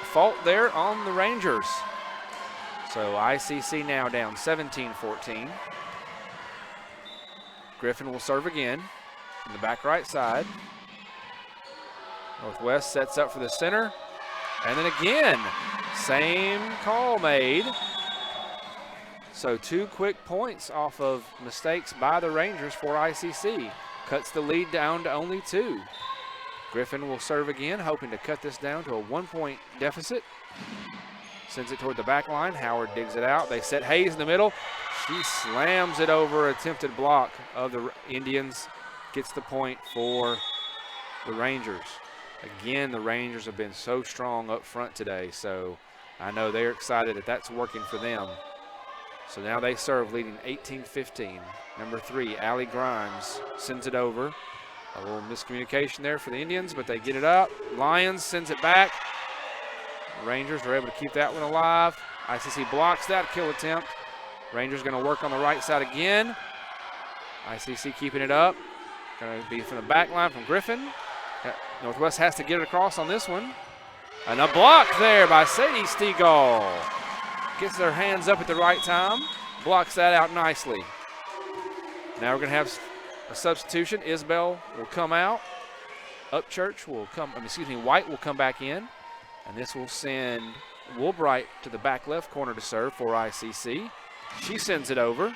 fault there on the Rangers. So ICC now down 17-14. Griffin will serve again. In the back right side. Northwest sets up for the center. And then again, same call made. So 2 quick points off of mistakes by the Rangers for ICC. Cuts the lead down to only 2. Griffin will serve again, hoping to cut this down to a 1-point deficit. Sends it toward the back line. Howard digs it out. They set Hayes in the middle. She slams it over attempted block of the Indians. Gets the point for the Rangers. Again, the Rangers have been so strong up front today, so I know they're excited that that's working for them. So now they serve, leading 18-15. Number 3, Allie Grimes sends it over. A little miscommunication there for the Indians, but they get it up. Lyons sends it back. Rangers are able to keep that one alive. ICC blocks that kill attempt. Rangers going to work on the right side again. ICC keeping it up. Going to be from the back line from Griffin. Northwest has to get it across on this one. And a block there by Sadie Stegall. Gets their hands up at the right time. Blocks that out nicely. Now we're going to have a substitution. Isbell will come out. Upchurch will come, White will come back in. And this will send Woolbright to the back left corner to serve for ICC. She sends it over.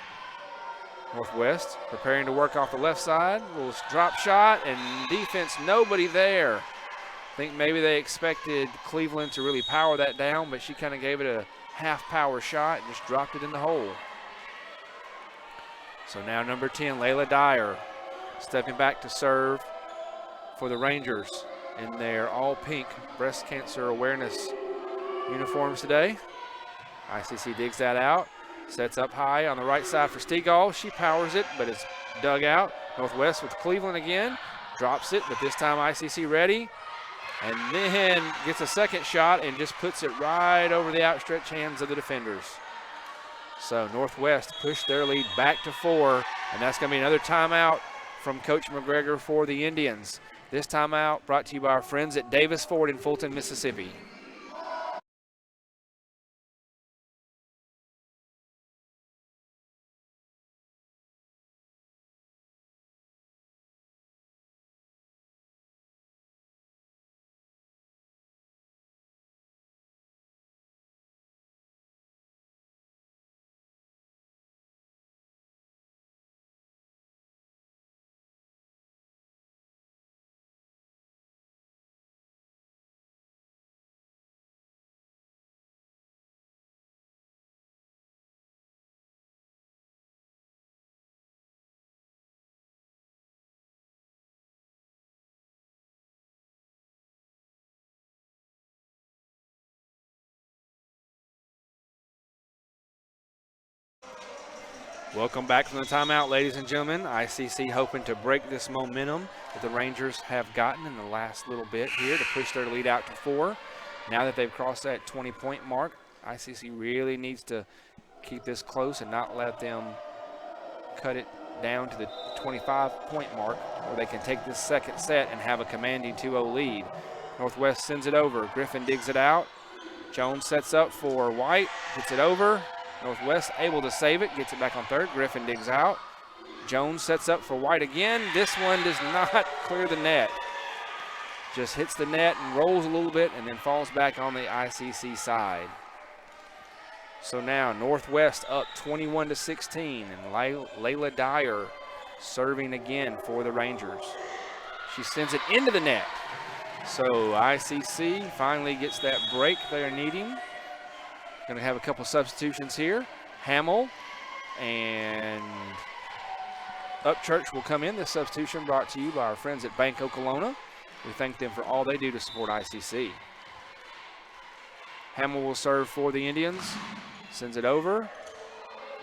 Northwest preparing to work off the left side. Little drop shot and defense, nobody there. I think maybe they expected Cleveland to really power that down, but she kind of gave it a half power shot and just dropped it in the hole. So now number 10, Layla Dyer, stepping back to serve for the Rangers in their all pink breast cancer awareness uniforms today. ICC digs that out. Sets up high on the right side for Stegall. She powers it, but it's dug out. Northwest with Cleveland again. Drops it, but this time ICC ready. And then gets a second shot and just puts it right over the outstretched hands of the defenders. So Northwest pushed their lead back to 4, and that's going to be another timeout from Coach McGregor for the Indians. This timeout brought to you by our friends at Davis Ford in Fulton, Mississippi. Welcome back from the timeout, ladies and gentlemen. ICC hoping to break this momentum that the Rangers have gotten in the last little bit here to push their lead out to 4. Now that they've crossed that 20-point mark, ICC really needs to keep this close and not let them cut it down to the 25-point mark where they can take this second set and have a commanding 2-0 lead. Northwest sends it over. Griffin digs it out. Jones sets up for White, gets it over. Northwest able to save it, gets it back on third. Griffin digs out. Jones sets up for White again. This one does not clear the net. Just hits the net and rolls a little bit and then falls back on the ICC side. So now Northwest up 21-16, and Layla Dyer serving again for the Rangers. She sends it into the net. So ICC finally gets that break they're needing. Going to have a couple substitutions here. Hamill and Upchurch will come in. This substitution brought to you by our friends at Bank Okolona. We thank them for all they do to support ICC. Hamill will serve for the Indians. Sends it over.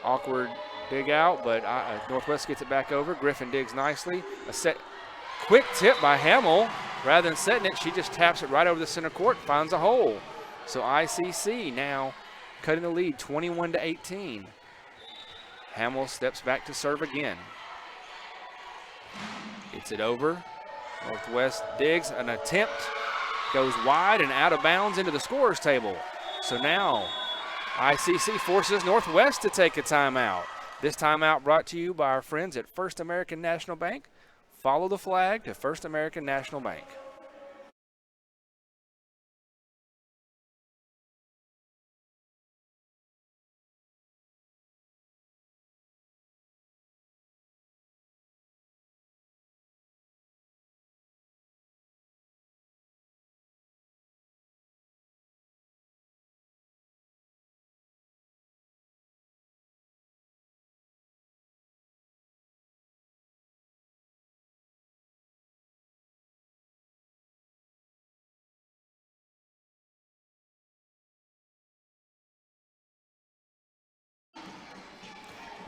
Awkward dig out, but Northwest gets it back over. Griffin digs nicely. Quick tip by Hamill. Rather than setting it, she just taps it right over the center court, finds a hole. So ICC now cutting the lead 21-18. Hamill steps back to serve again. Gets it over. Northwest digs. An attempt goes wide and out of bounds into the scorer's table. So now ICC forces Northwest to take a timeout. This timeout brought to you by our friends at First American National Bank. Follow the flag to First American National Bank.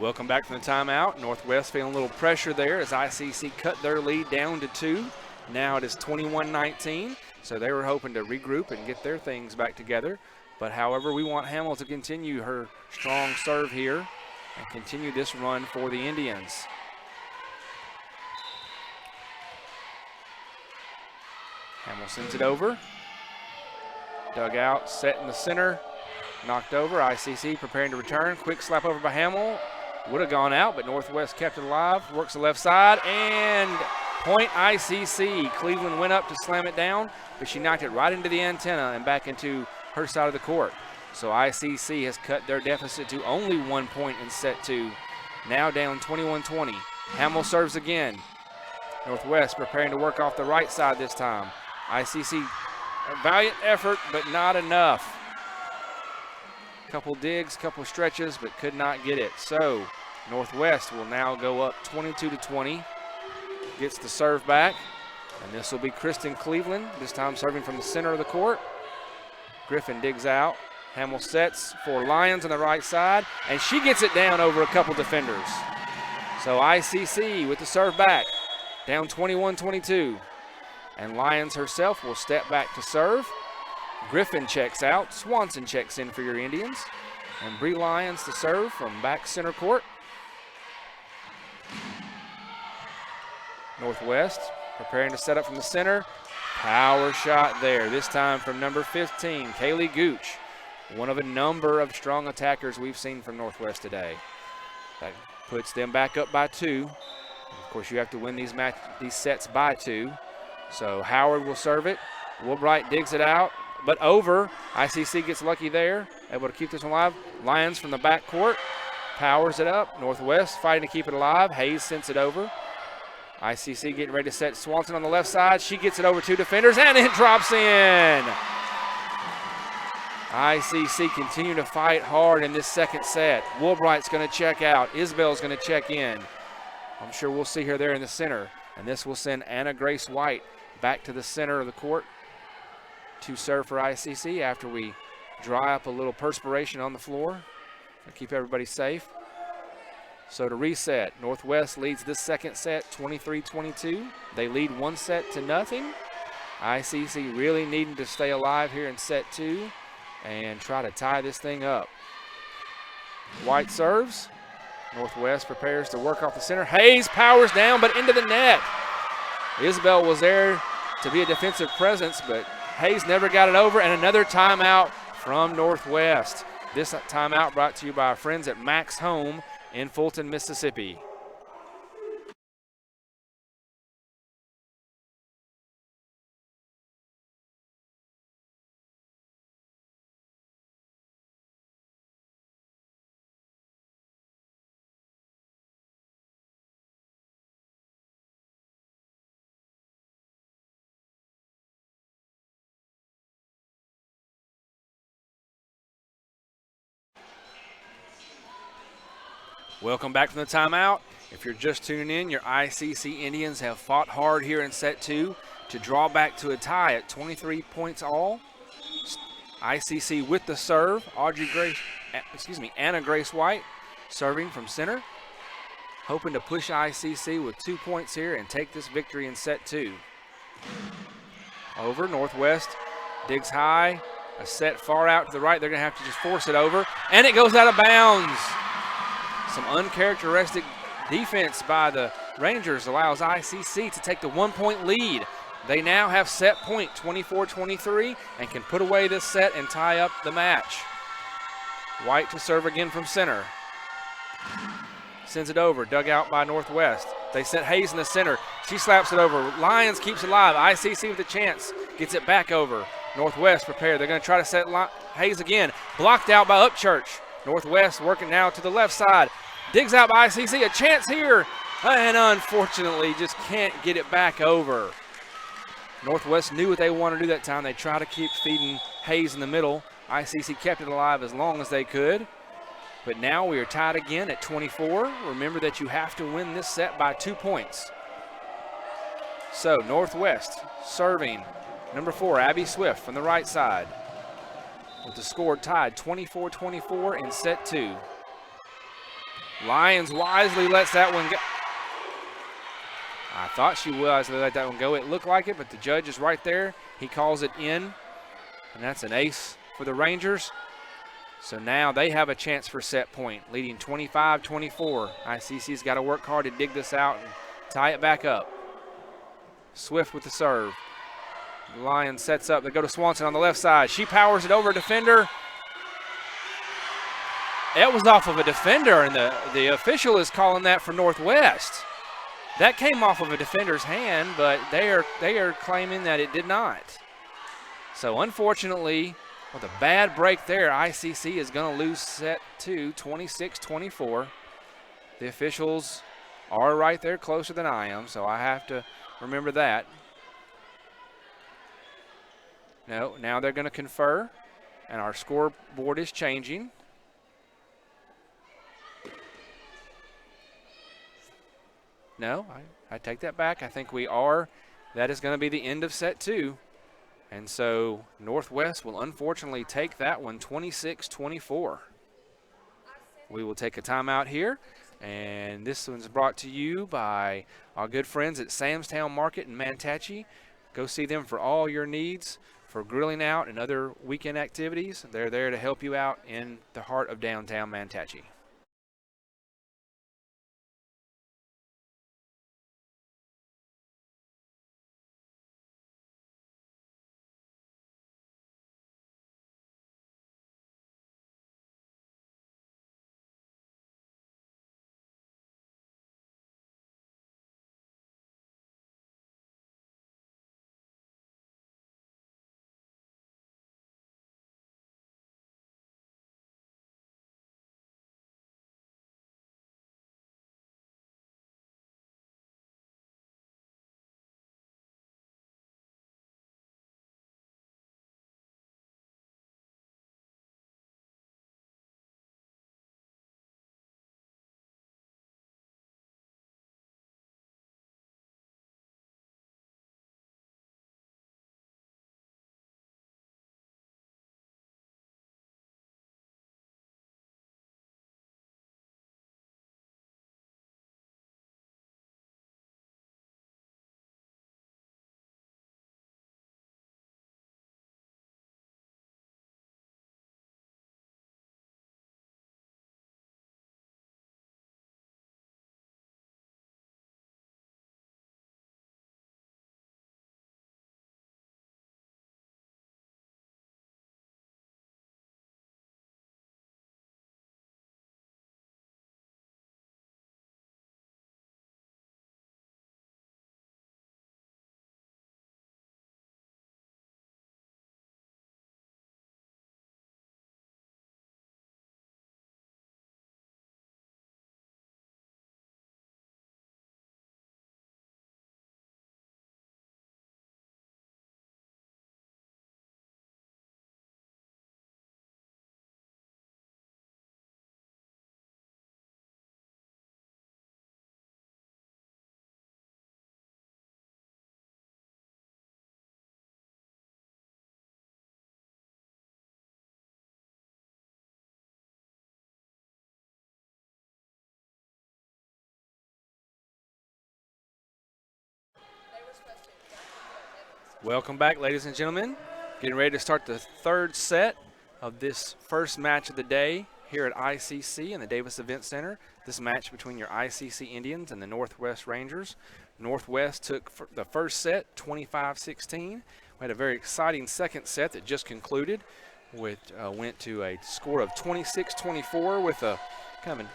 Welcome back from the timeout. Northwest feeling a little pressure there as ICC cut their lead down to 2. Now it is 21-19, so they were hoping to regroup and get their things back together. But however, we want Hamill to continue her strong serve here and continue this run for the Indians. Hamill sends it over. Dug out, set in the center, knocked over. ICC preparing to return. Quick slap over by Hamill. Would have gone out, but Northwest kept it alive. Works the left side, and point ICC. Cleveland went up to slam it down, but she knocked it right into the antenna and back into her side of the court. So ICC has cut their deficit to only 1 point in set 2. Now down 21-20. Hamill serves again. Northwest preparing to work off the right side this time. ICC, a valiant effort, but not enough. Couple digs, couple stretches, but could not get it. So Northwest will now go up 22-20. Gets the serve back, and this will be Kristen Cleveland, this time serving from the center of the court. Griffin digs out. Hamill sets for Lyons on the right side, and she gets it down over a couple defenders. So ICC with the serve back, down 21-22. And Lyons herself will step back to serve. Griffin checks out. Swanson checks in for your Indians. And Bree Lyons to serve from back center court. Northwest preparing to set up from the center. Power shot there, this time from number 15, Kaylee Gooch. One of a number of strong attackers we've seen from Northwest today. That puts them back up by 2. Of course, you have to win these sets by 2. So Howard will serve it. Woolbright digs it out, but over. ICC gets lucky there, able to keep this one alive. Lyons from the back court powers it up. Northwest fighting to keep it alive. Hayes sends it over. ICC getting ready to set Swanson on the left side. She gets it over 2 defenders, and it drops in. ICC continue to fight hard in this second set. Woolbright's going to check out. Isbell's going to check in. I'm sure we'll see her there in the center. And this will send Anna Grace White back to the center of the court to serve for ICC after we dry up a little perspiration on the floor and keep everybody safe. So to reset, Northwest leads this second set 23-22. They lead 1 set to nothing. ICC really needing to stay alive here in set 2 and try to tie this thing up. White serves. Northwest prepares to work off the center. Hayes powers down, but into the net. Isbell was there to be a defensive presence, but Hayes never got it over, and another timeout from Northwest. This timeout brought to you by our friends at Max Home in Fulton, Mississippi. Welcome back from the timeout. If you're just tuning in, your ICC Indians have fought hard here in set 2 to draw back to a tie at 23 points all. ICC with the serve. Anna Grace White serving from center. Hoping to push ICC with 2 points here and take this victory in set 2. Over, Northwest digs high. A set far out to the right. They're going to have to just force it over. And it goes out of bounds. Some uncharacteristic defense by the Rangers allows ICC to take the 1-point lead. They now have set point 24-23 and can put away this set and tie up the match. White to serve again from center. Sends it over, dug out by Northwest. They sent Hayes in the center. She slaps it over. Lyons keeps it alive. ICC with a chance. Gets it back over. Northwest prepared. They're going to try to set Hayes again. Blocked out by Upchurch. Northwest working now to the left side. Digs out by ICC. A chance here. And unfortunately just can't get it back over. Northwest knew what they wanted to do that time. They tried to keep feeding Hayes in the middle. ICC kept it alive as long as they could. But now we are tied again at 24. Remember that you have to win this set by 2 points. So Northwest serving number 4, Abby Swift from the right side. With the score tied 24-24 in set 2. Lyons wisely lets that one go. I thought she wisely let that one go. It looked like it, but the judge is right there. He calls it in, and that's an ace for the Rangers. So now they have a chance for set point, leading 25-24. ICC's got to work hard to dig this out and tie it back up. Swift with the serve. The Lions sets up. They go to Swanson on the left side. She powers it over a defender. It was off of a defender, and the official is calling that for Northwest. That came off of a defender's hand, but they are claiming that it did not. So unfortunately, with a bad break there, ICC is going to lose set 2, 26-24. The officials are right there closer than I am, so I have to remember that. No, now they're going to confer, and our scoreboard is changing. No, I take that back. I think we are. That is going to be the end of set 2. And so Northwest will unfortunately take that one 26-24. We will take a timeout here. And this one's brought to you by our good friends at Samstown Market in Manatee. Go see them for all your needs for grilling out and other weekend activities. They're there to help you out in the heart of downtown Manatee. Welcome back, ladies and gentlemen. Getting ready to start the third set of this first match of the day here at ICC in the Davis Event Center. This match between your ICC Indians and the Northwest Rangers. Northwest took the first set 25-16. We had a very exciting second set that just concluded, which went to a score of 26-24 with a kind of an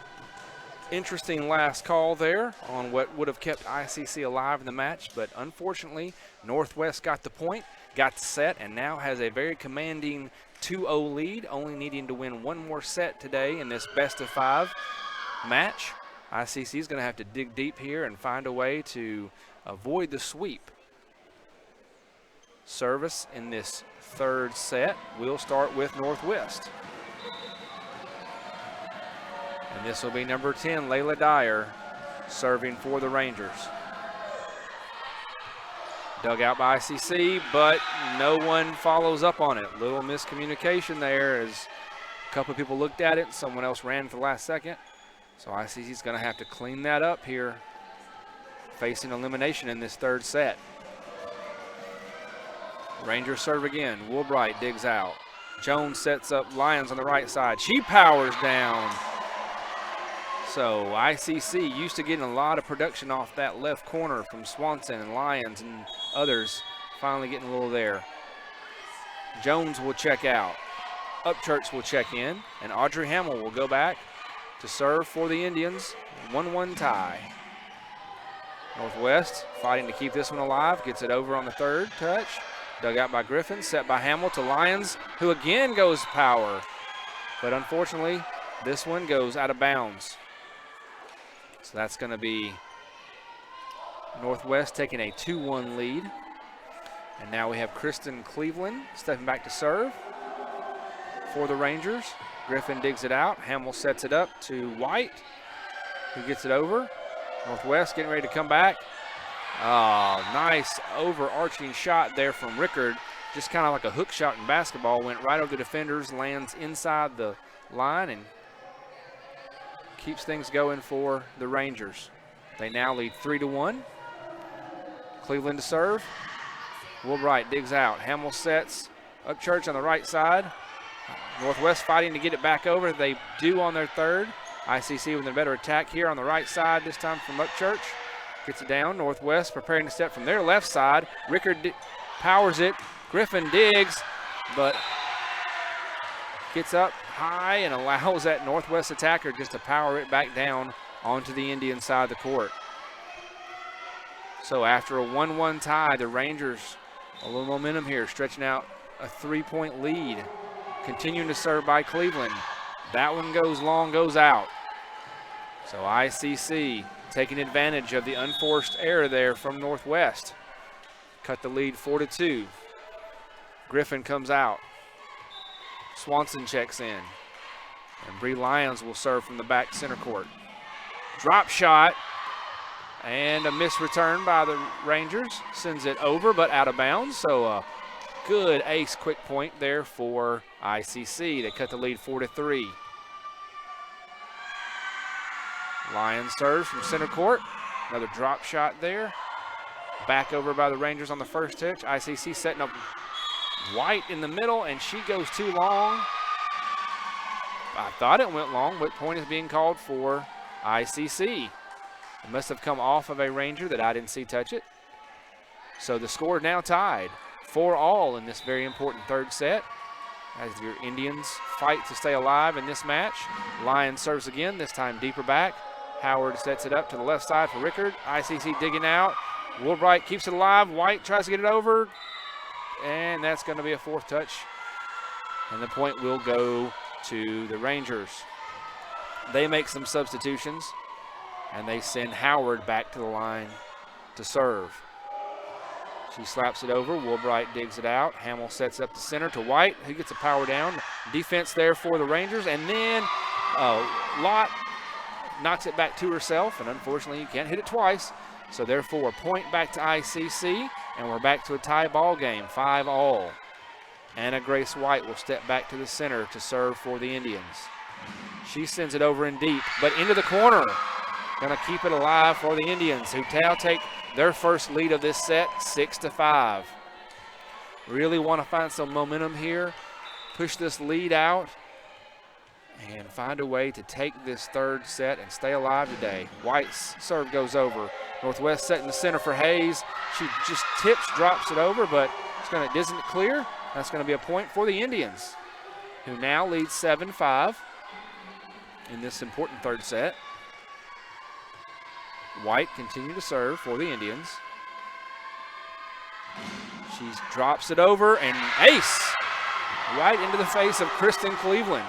interesting last call there on what would have kept ICC alive in the match, but unfortunately Northwest got the point, got the set, and now has a very commanding 2-0 lead, only needing to win one more set today in this best-of-5 match. ICC is going to have to dig deep here and find a way to avoid the sweep. Service in this third set will start with Northwest. And this will be number 10, Layla Dyer, serving for the Rangers. Dug out by ICC, but no one follows up on it. Little miscommunication there as a couple of people looked at it. Someone else ran at the last second. So ICC's going to have to clean that up here, facing elimination in this third set. Rangers serve again. Woolbright digs out. Jones sets up Lyons on the right side. She powers down. So ICC used to getting a lot of production off that left corner from Swanson and Lyons and others. Finally getting a little there. Jones will check out. Upchurch will check in. And Audrey Hamill will go back to serve for the Indians. 1-1 tie. Northwest fighting to keep this one alive. Gets it over on the third touch. Dug out by Griffin. Set by Hamill to Lyons, who again goes power. But unfortunately, this one goes out of bounds. So that's going to be Northwest taking a 2-1 lead. And now we have Kristen Cleveland stepping back to serve for the Rangers. Griffin digs it out. Hamill sets it up to White, who gets it over. Northwest getting ready to come back. Oh, nice overarching shot there from Rickard. Just kind of like a hook shot in basketball. Went right over the defenders, lands inside the line, and keeps things going for the Rangers. They now lead 3-1. Cleveland to serve. Woolbright digs out. Hamill sets. Upchurch on the right side. Northwest fighting to get it back over. They do on their third. ICC with a better attack here on the right side, this time from Upchurch. Gets it down. Northwest preparing to step from their left side. Rickard powers it. Griffin digs, but gets up high and allows that Northwest attacker just to power it back down onto the Indian side of the court. So after a 1-1 tie, the Rangers, a little momentum here, stretching out a 3-point lead. Continuing to serve by Cleveland. That one goes long, goes out. So ICC taking advantage of the unforced error there from Northwest. Cut the lead 4-2. Griffin comes out. Swanson checks in. And Bree Lyons will serve from the back center court. Drop shot. And a missed return by the Rangers. Sends it over, but out of bounds. So a good ace quick point there for ICC. They cut the lead 4-3. Lyons serves from center court. Another drop shot there. Back over by the Rangers on the first touch. ICC setting up White in the middle, and she goes too long. I thought it went long, but point is being called for ICC. It must have come off of a Ranger that I didn't see touch it. So the score now tied 4-all in this very important third set as your Indians fight to stay alive in this match. Lyons serves again, this time deeper back. Howard sets it up to the left side for Rickard. ICC digging out. Woolbright keeps it alive. White tries to get it over, and that's going to be a fourth touch. And the point will go to the Rangers. They make some substitutions, and they send Howard back to the line to serve. She slaps it over. Woolbright digs it out. Hamill sets up the center to White, who gets a power down. Defense there for the Rangers, and then Lott knocks it back to herself, and unfortunately you can't hit it twice. So therefore, a point back to ICC, and we're back to a tie ball game, 5-all. Anna Grace White will step back to the center to serve for the Indians. She sends it over in deep, but into the corner. Gonna keep it alive for the Indians, who now take their first lead of this set, 6-5. Really want to find some momentum here, push this lead out, and find a way to take this third set and stay alive today. White's serve goes over. Northwest set in the center for Hayes. She just tips, drops it over, but it isn't clear. That's going to be a point for the Indians, who now lead 7-5 in this important third set. White continue to serve for the Indians. She drops it over, and ace right into the face of Kristen Cleveland,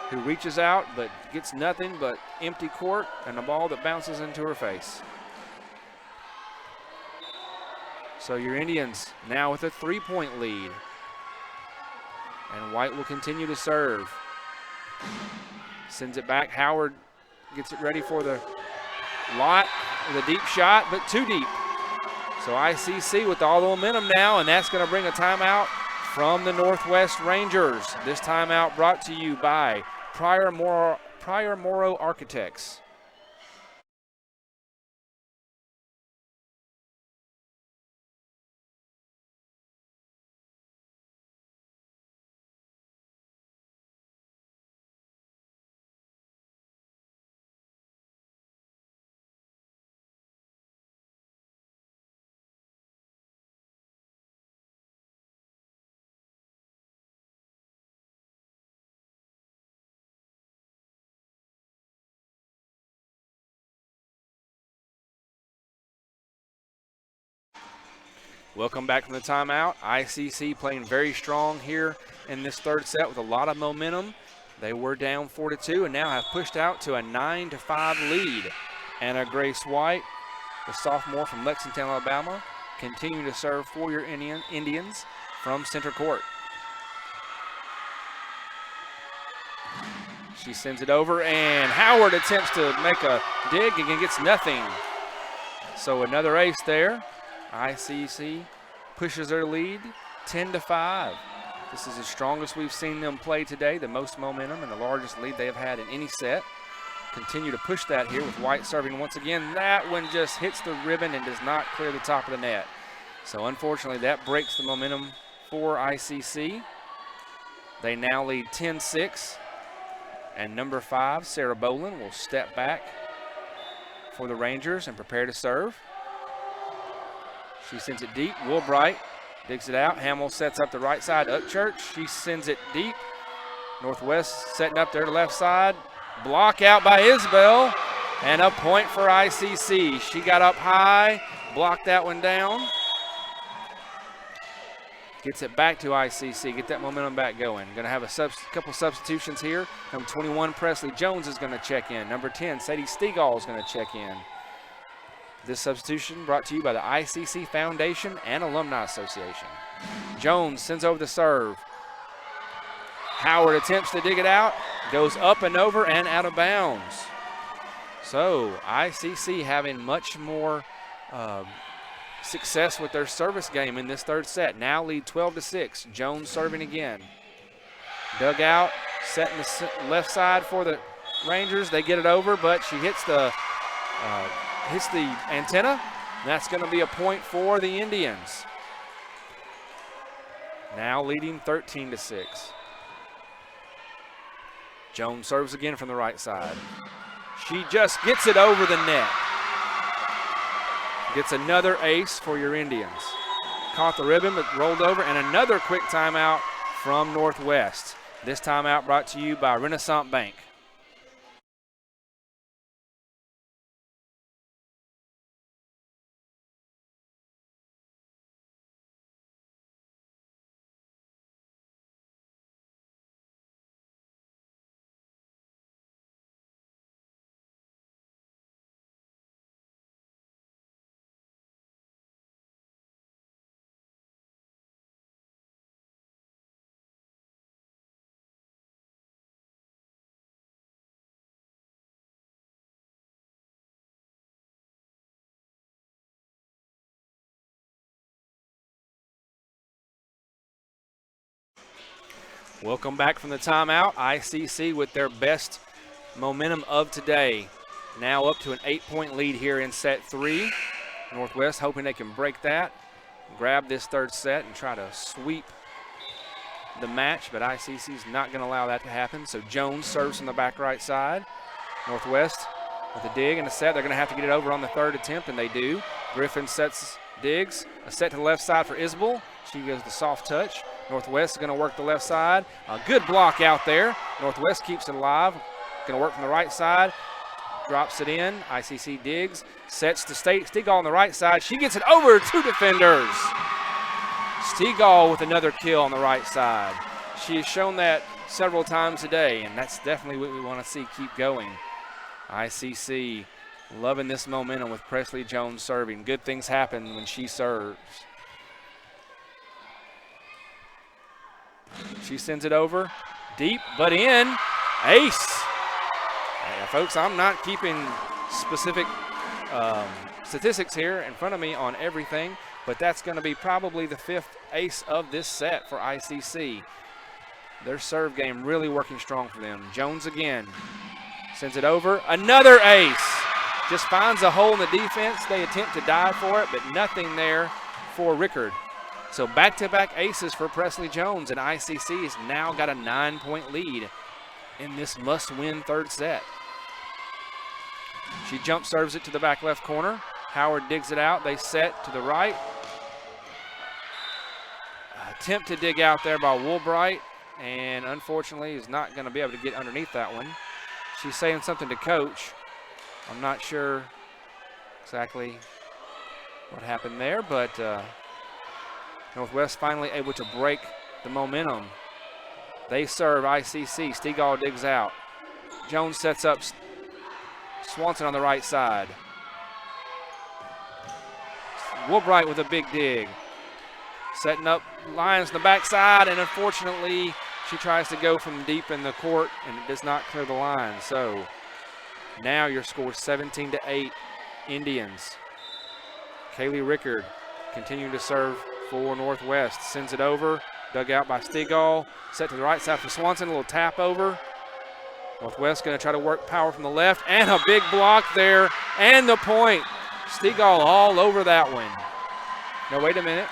who reaches out but gets nothing but empty court and a ball that bounces into her face. So your Indians now with a 3-point lead. And White will continue to serve. Sends it back. Howard gets it ready for the Lott with a deep shot, but too deep. So ICC with all the momentum now, and that's going to bring a timeout from the Northwest Rangers. This timeout brought to you by Prior Prior Morrow Architects. Welcome back from the timeout. ICC playing very strong here in this third set with a lot of momentum. They were down 4-2 and now have pushed out to a 9-5 lead. Anna Grace White, the sophomore from Lexington, Alabama, continuing to serve for your Indians from center court. She sends it over, and Howard attempts to make a dig and gets nothing. So another ace there. ICC pushes their lead 10-5. This is the strongest we've seen them play today, the most momentum and the largest lead they have had in any set. Continue to push that here with White serving once again. That one just hits the ribbon and does not clear the top of the net. So unfortunately that breaks the momentum for ICC. They now lead 10-6. And number 5, Sarah Boland, will step back for the Rangers and prepare to serve. She sends it deep. Woolbright digs it out. Hamill sets up the right side. Upchurch, she sends it deep. Northwest setting up their left side. Block out by Isbell. And a point for ICC. She got up high, blocked that one down. Gets it back to ICC, get that momentum back going. Going to have a couple substitutions here. Number 21, Presley Jones is going to check in. Number 10, Sadie Stegall is going to check in. This substitution brought to you by the ICC Foundation and Alumni Association. Jones sends over the serve. Howard attempts to dig it out, goes up and over and out of bounds. So ICC having much more success with their service game in this third set. Now lead 12-6. Jones serving again. Dug out, setting the left side for the Rangers. They get it over, but she hits the antenna. That's going to be a point for the Indians. Now leading 13-6. Jones serves again from the right side. She just gets it over the net. Gets another ace for your Indians. Caught the ribbon, but rolled over, and another quick timeout from Northwest. This timeout brought to you by Renaissance Bank. Welcome back from the timeout. ICC with their best momentum of today. Now up to an 8-point lead here in set 3. Northwest hoping they can break that, grab this third set and try to sweep the match, but ICC is not going to allow that to happen. So Jones serves from the back right side. Northwest with a dig and a set. They're going to have to get it over on the third attempt, and they do. Griffin digs. A set to the left side for Isbell. She goes the soft touch. Northwest is going to work the left side. A good block out there. Northwest keeps it alive. Going to work from the right side. Drops it in. ICC digs. Sets to Stegall on the right side. She gets it over 2 defenders. Stegall with another kill on the right side. She has shown that several times today, and that's definitely what we want to see keep going. ICC loving this momentum with Presley Jones serving. Good things happen when she serves. She sends it over, deep, but in. Ace. Folks, I'm not keeping specific statistics here in front of me on everything, but that's going to be probably the 5th ace of this set for ICC. Their serve game really working strong for them. Jones again. Sends it over. Another ace. Just finds a hole in the defense. They attempt to dive for it, but nothing there for Rickard. So back-to-back aces for Presley Jones, and ICC has now got a 9-point lead in this must-win third set. She jump serves it to the back left corner. Howard digs it out. They set to the right. Attempt to dig out there by Woolbright, and unfortunately is not going to be able to get underneath that one. She's saying something to coach. I'm not sure exactly what happened there, but Northwest finally able to break the momentum. They serve ICC. Stegall digs out. Jones sets up Swanson on the right side. Woolbright with a big dig. Setting up Lyons on the backside, and unfortunately she tries to go from deep in the court and it does not clear the line. So now your score 17-8 Indians. Kaylee Rickard continuing to serve for Northwest. Sends it over, dug out by Stegall. Set to the right side for Swanson, a little tap over. Northwest going to try to work power from the left, and a big block there, and the point. Stegall all over that one. No, wait a minute.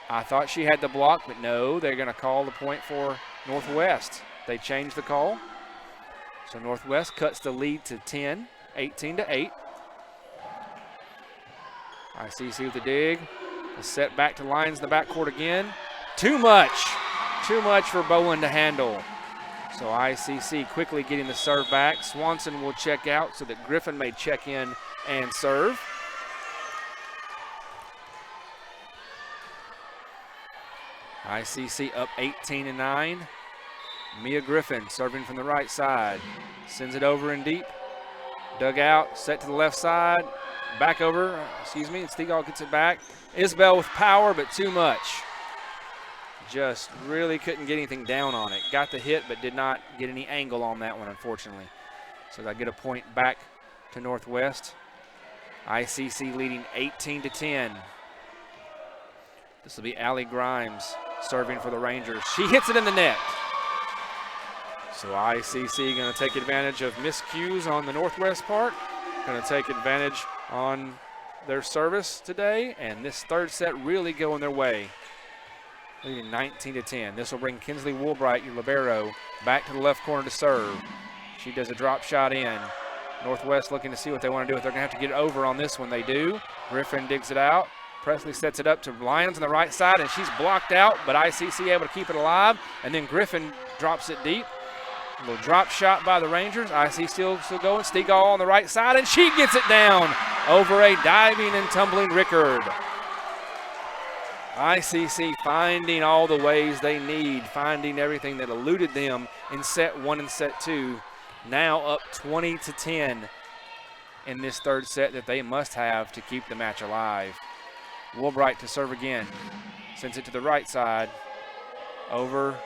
I thought she had the block, but no, they're going to call the point for Northwest. They changed the call. So Northwest cuts the lead to 10, 18-8. ICC with the dig. A set back to Lyons in the backcourt again. Too much for Bowen to handle. So ICC quickly getting the serve back. Swanson will check out so that Griffin may check in and serve. ICC up 18-9. Mia Griffin serving from the right side. Sends it over in deep. Dug out, set to the left side. Back over, and Stegall gets it back. Isbell with power, but too much. Just really couldn't get anything down on it. Got the hit, but did not get any angle on that one, unfortunately. So they get a point back to Northwest. ICC leading 18-10. This will be Allie Grimes serving for the Rangers. She hits it in the net. So ICC going to take advantage of miscues on the Northwest part. Going to take advantage on their service today, and this third set really going their way. Leading 19-10. This will bring Kinsley Woolbright, your libero, back to the left corner to serve. She does a drop shot in. Northwest looking to see what they want to do. If they're going to have to get over on this one, they do. Griffin digs it out. Presley sets it up to Lyons on the right side, and she's blocked out, but ICC able to keep it alive, and then Griffin drops it deep. A little drop shot by the Rangers. ICC still going. Stegall on the right side, and she gets it down over a diving and tumbling Rickard. ICC finding all the ways they need, finding everything that eluded them in set one and set two. Now up 20-10 in this third set that they must have to keep the match alive. Woolbright to serve again. Sends it to the right side. Over,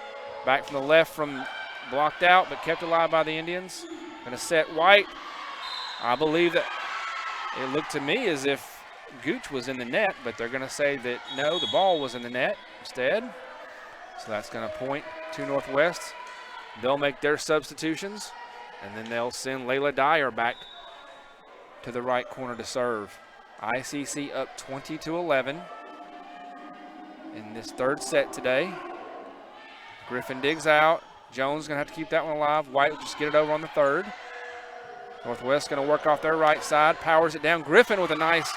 back from the left from blocked out, but kept alive by the Indians. Going to set White. I believe that it looked to me as if Gooch was in the net, but they're going to say that no, the ball was in the net instead. So that's going to point to Northwest. They'll make their substitutions, and then they'll send Layla Dyer back to the right corner to serve. ICC up 20-11 in this third set today. Griffin digs out. Jones going to have to keep that one alive. White will just get it over on the third. Northwest going to work off their right side, powers it down. Griffin with a nice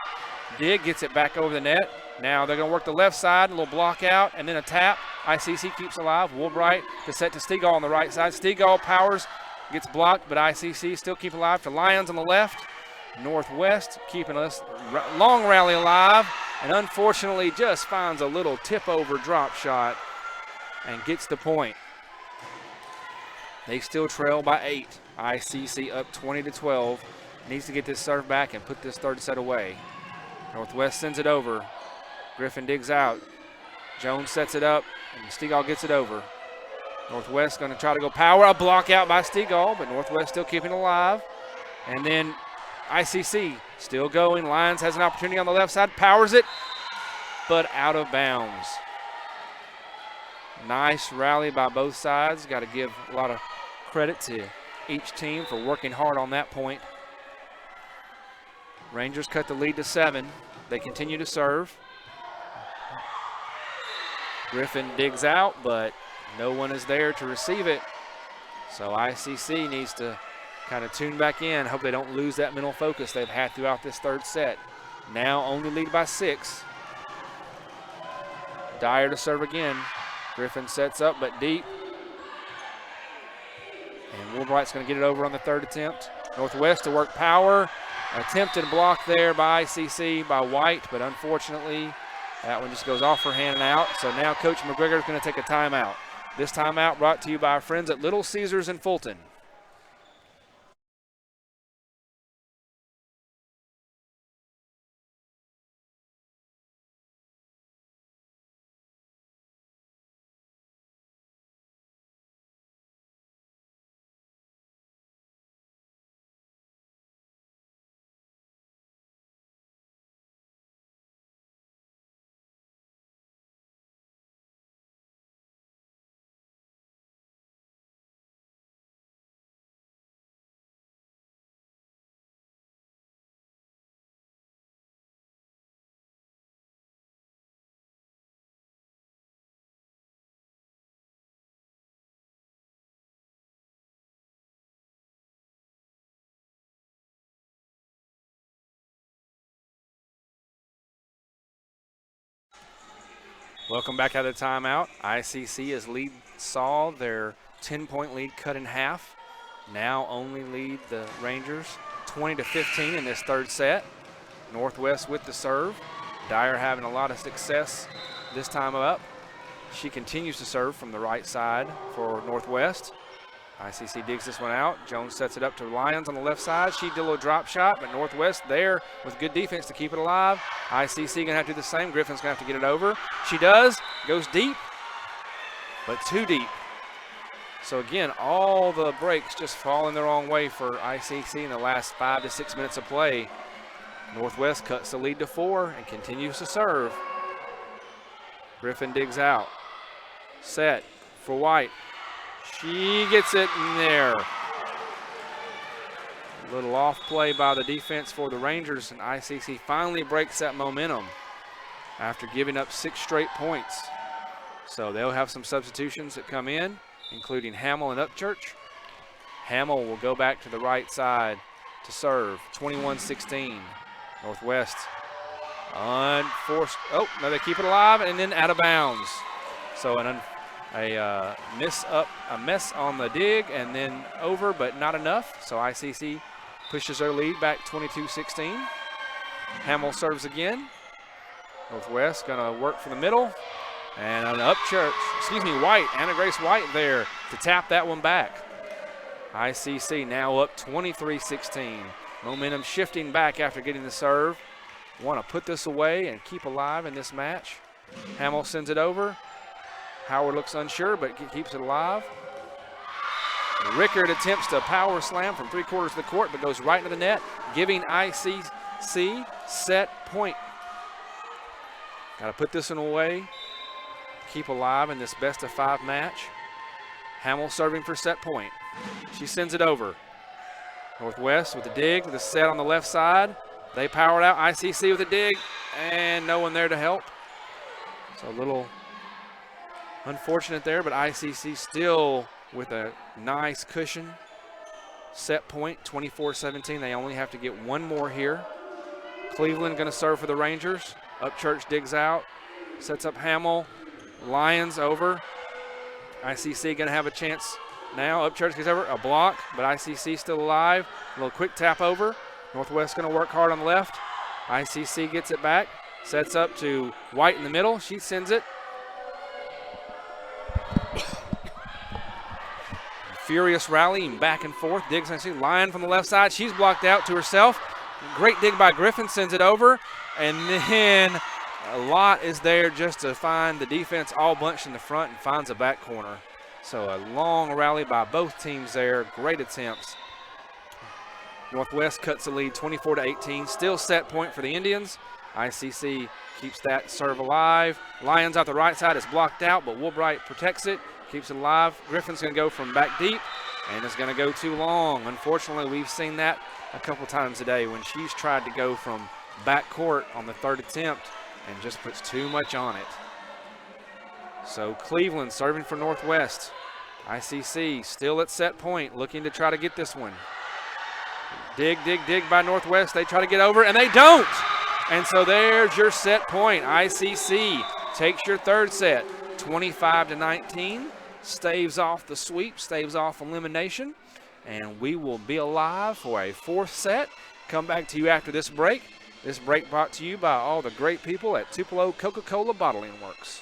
dig, gets it back over the net. Now they're going to work the left side, a little block out, and then a tap. ICC keeps alive. Woolbright to set to Stegall on the right side. Stegall powers, gets blocked, but ICC still keep alive to Lyons on the left. Northwest keeping us long rally alive, and unfortunately just finds a little tip over drop shot and gets the point. They still trail by 8. ICC up 20-12. Needs to get this serve back and put this third set away. Northwest sends it over. Griffin digs out. Jones sets it up, and Stegall gets it over. Northwest going to try to go power. A block out by Stegall, but Northwest still keeping it alive. And then ICC still going. Lyons has an opportunity on the left side, powers it, but out of bounds. Nice rally by both sides. Got to give a lot of credit to each team for working hard on that point. Rangers cut the lead to 7. They continue to serve. Griffin digs out, but no one is there to receive it. So ICC needs to kind of tune back in. Hope they don't lose that mental focus they've had throughout this third set. Now only lead by 6. Dyer to serve again. Griffin sets up, but deep. And Woolbright's going to get it over on the third attempt. Northwest to work power. Attempted block there by ICC by White, but unfortunately that one just goes off her hand and out. So now Coach McGregor is going to take a timeout. This timeout brought to you by our friends at Little Caesars in Fulton. Welcome back out of the timeout. ICC saw their 10-point lead cut in half. Now only lead the Rangers 20-15 in this third set. Northwest with the serve. Dyer having a lot of success this time up. She continues to serve from the right side for Northwest. ICC digs this one out. Jones sets it up to Lyons on the left side. She did a little drop shot, but Northwest there with good defense to keep it alive. ICC going to have to do the same. Griffin's going to have to get it over. She does. Goes deep, but too deep. So again, all the breaks just falling the wrong way for ICC in the last 5 to 6 minutes of play. Northwest cuts the lead to 4 and continues to serve. Griffin digs out. Set for White. She gets it in there. A little off play by the defense for the Rangers, and ICC finally breaks that momentum after giving up 6 straight points. So they'll have some substitutions that come in, including Hamill and Upchurch. Hamill will go back to the right side to serve. 21-16. Northwest unforced. Oh, no, they keep it alive and then out of bounds. So a mess on the dig and then over, but not enough. So ICC pushes their lead back 22-16. Hamill serves again. Northwest gonna work for the middle. And an White, Anna Grace White there to tap that one back. ICC now up 23-16. Momentum shifting back after getting the serve. Want to put this away and keep alive in this match. Hamill sends it over. Howard looks unsure, but keeps it alive. Rickard attempts to power slam from 3/4 of the court, but goes right into the net, giving ICC set point. Got to put this one away. Keep alive in this best-of-5 match. Hamill serving for set point. She sends it over. Northwest with the dig, with the set on the left side. They powered out. ICC with a dig, and no one there to help. So a little unfortunate there, but ICC still with a nice cushion. Set point, 24-17. They only have to get one more here. Cleveland going to serve for the Rangers. Upchurch digs out, sets up Hamill. Lyons over. ICC going to have a chance now. Upchurch gets over, a block, but ICC still alive. A little quick tap over. Northwest going to work hard on the left. ICC gets it back, sets up to White in the middle. She sends it. Furious rallying back and forth. Diggs, I see Lyon from the left side. She's blocked out to herself. Great dig by Griffin, sends it over. And then a lot is there just to find the defense all bunched in the front and finds a back corner. So a long rally by both teams there. Great attempts. Northwest cuts the lead 24-18. Still set point for the Indians. ICC keeps that serve alive. Lyons out the right side is blocked out, but Woolbright protects it, keeps it alive. Griffin's going to go from back deep, and it's going to go too long. Unfortunately, we've seen that a couple times today when she's tried to go from back court on the third attempt and just puts too much on it. So Cleveland serving for Northwest. ICC still at set point, looking to try to get this one. Dig by Northwest. They try to get over, and they don't. And so there's your set point. ICC takes your third set, 25-19. Staves off the sweep, staves off elimination. And we will be alive for a fourth set. Come back to you after this break. This break brought to you by all the great people at Tupelo Coca-Cola Bottling Works.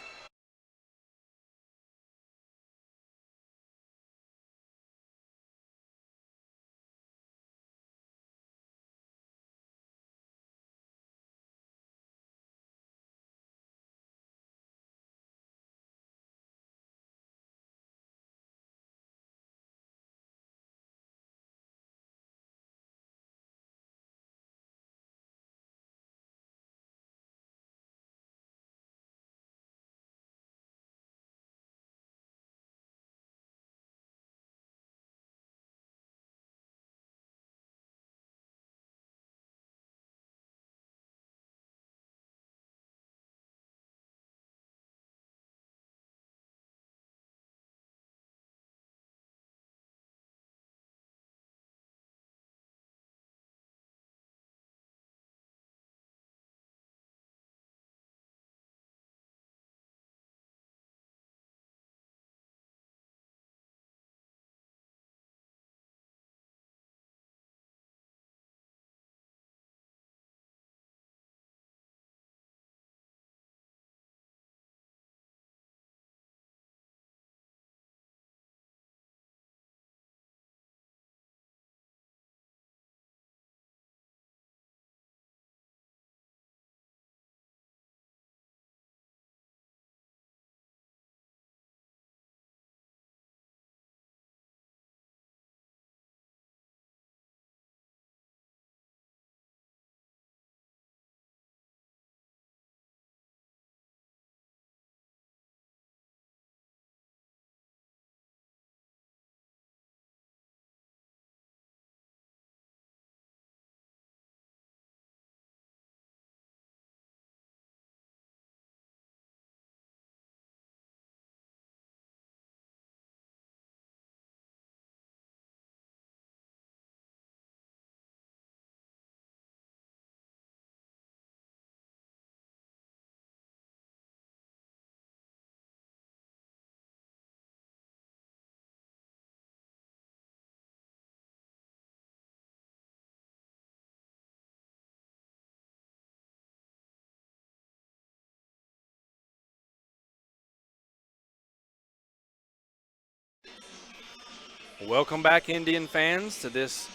Welcome back, Indian fans, to this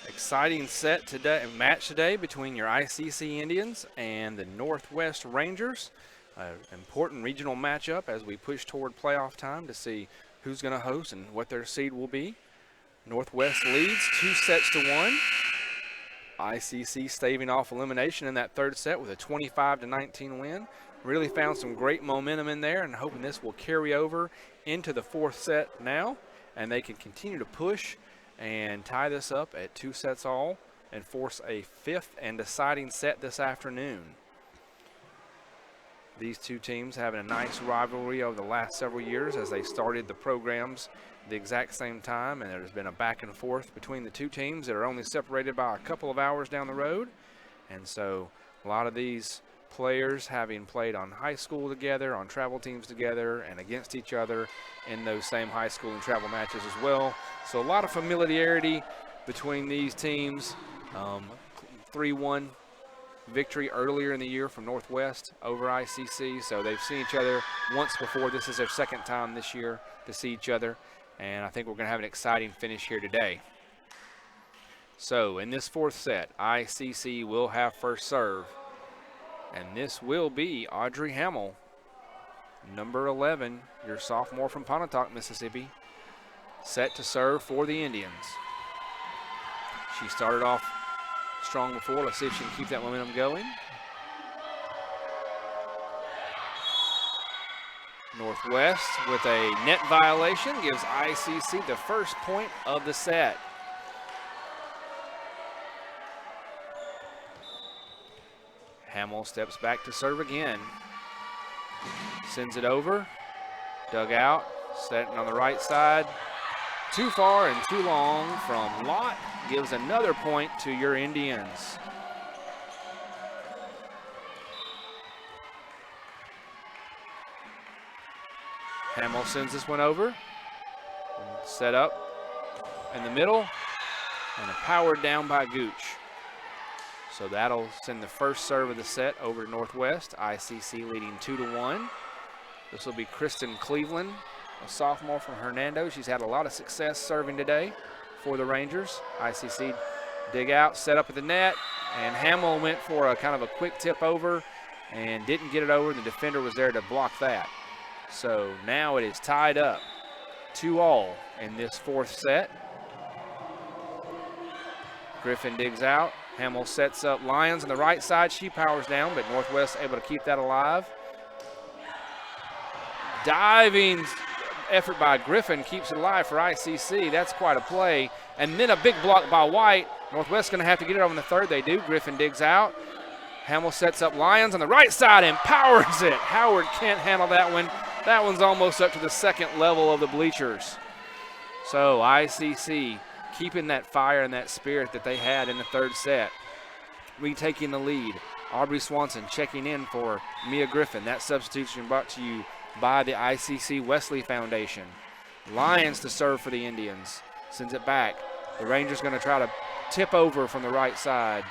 exciting match today between your ICC Indians and the Northwest Rangers. An important regional matchup as we push toward playoff time to see who's going to host and what their seed will be. Northwest leads 2-1. ICC staving off elimination in that third set with a 25-19 win. Really found some great momentum in there and hoping this will carry over into the fourth set now, and they can continue to push and tie this up at 2 sets all and force a fifth and deciding set this afternoon. These two teams having a nice rivalry over the last several years as they started the programs the exact same time, and there's been a back and forth between the two teams that are only separated by a couple of hours down the road. And so a lot of these players having played on high school together, on travel teams together, and against each other in those same high school and travel matches as well. So a lot of familiarity between these teams. 3-1 victory earlier in the year from Northwest over ICC. So they've seen each other once before. This is their second time this year to see each other. And I think we're going to have an exciting finish here today. So in this fourth set, ICC will have first serve. And this will be Audrey Hamill, number 11, your sophomore from Pontotoc, Mississippi, set to serve for the Indians. She started off strong before. Let's see if she can keep that momentum going. Northwest with a net violation gives ICC the first point of the set. Hamill steps back to serve again. Sends it over. Dug out. Setting on the right side. Too far and too long from Lott. Gives another point to your Indians. Hamill sends this one over. Set up in the middle. And powered down by Gooch. So that'll send the first serve of the set over to Northwest. ICC leading 2-1. This will be Kristen Cleveland, a sophomore from Hernando. She's had a lot of success serving today for the Rangers. ICC dig out, set up at the net, and Hamill went for a kind of a quick tip over and didn't get it over. The defender was there to block that. So now it is tied up 2-2 in this fourth set. Griffin digs out. Hamill sets up Lyons on the right side. She powers down, but Northwest able to keep that alive. Diving effort by Griffin keeps it alive for ICC. That's quite a play. And then a big block by White. Northwest going to have to get it over in the third. They do. Griffin digs out. Hamill sets up Lyons on the right side and powers it. Howard can't handle that one. That one's almost up to the second level of the bleachers. So ICC keeping that fire and that spirit that they had in the third set. Retaking the lead. Aubrey Swanson checking in for Mia Griffin. That substitution brought to you by the ICC Wesley Foundation. Lyons to serve for the Indians. Sends it back. The Rangers going to try to tip over from the right side.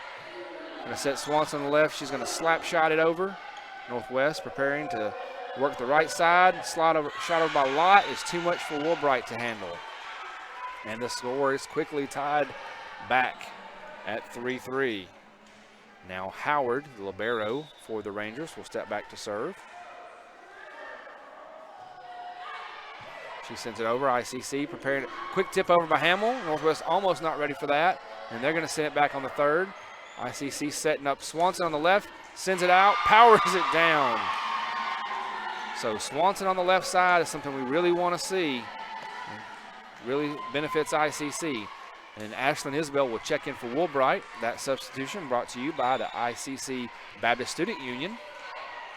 Going to set Swanson on the left. She's going to slap shot it over. Northwest preparing to work the right side. Shot over by Lott is too much for Woolbright to handle. And the score is quickly tied back at 3-3. Now Howard, the libero for the Rangers, will step back to serve. She sends it over. ICC preparing. Quick tip over by Hamill. Northwest almost not ready for that. And they're going to send it back on the third. ICC setting up Swanson on the left. Sends it out. Powers it down. So Swanson on the left side is something we really want to see. Really benefits ICC. And Ashlyn Isbell will check in for Woolbright. That substitution brought to you by the ICC Baptist Student Union.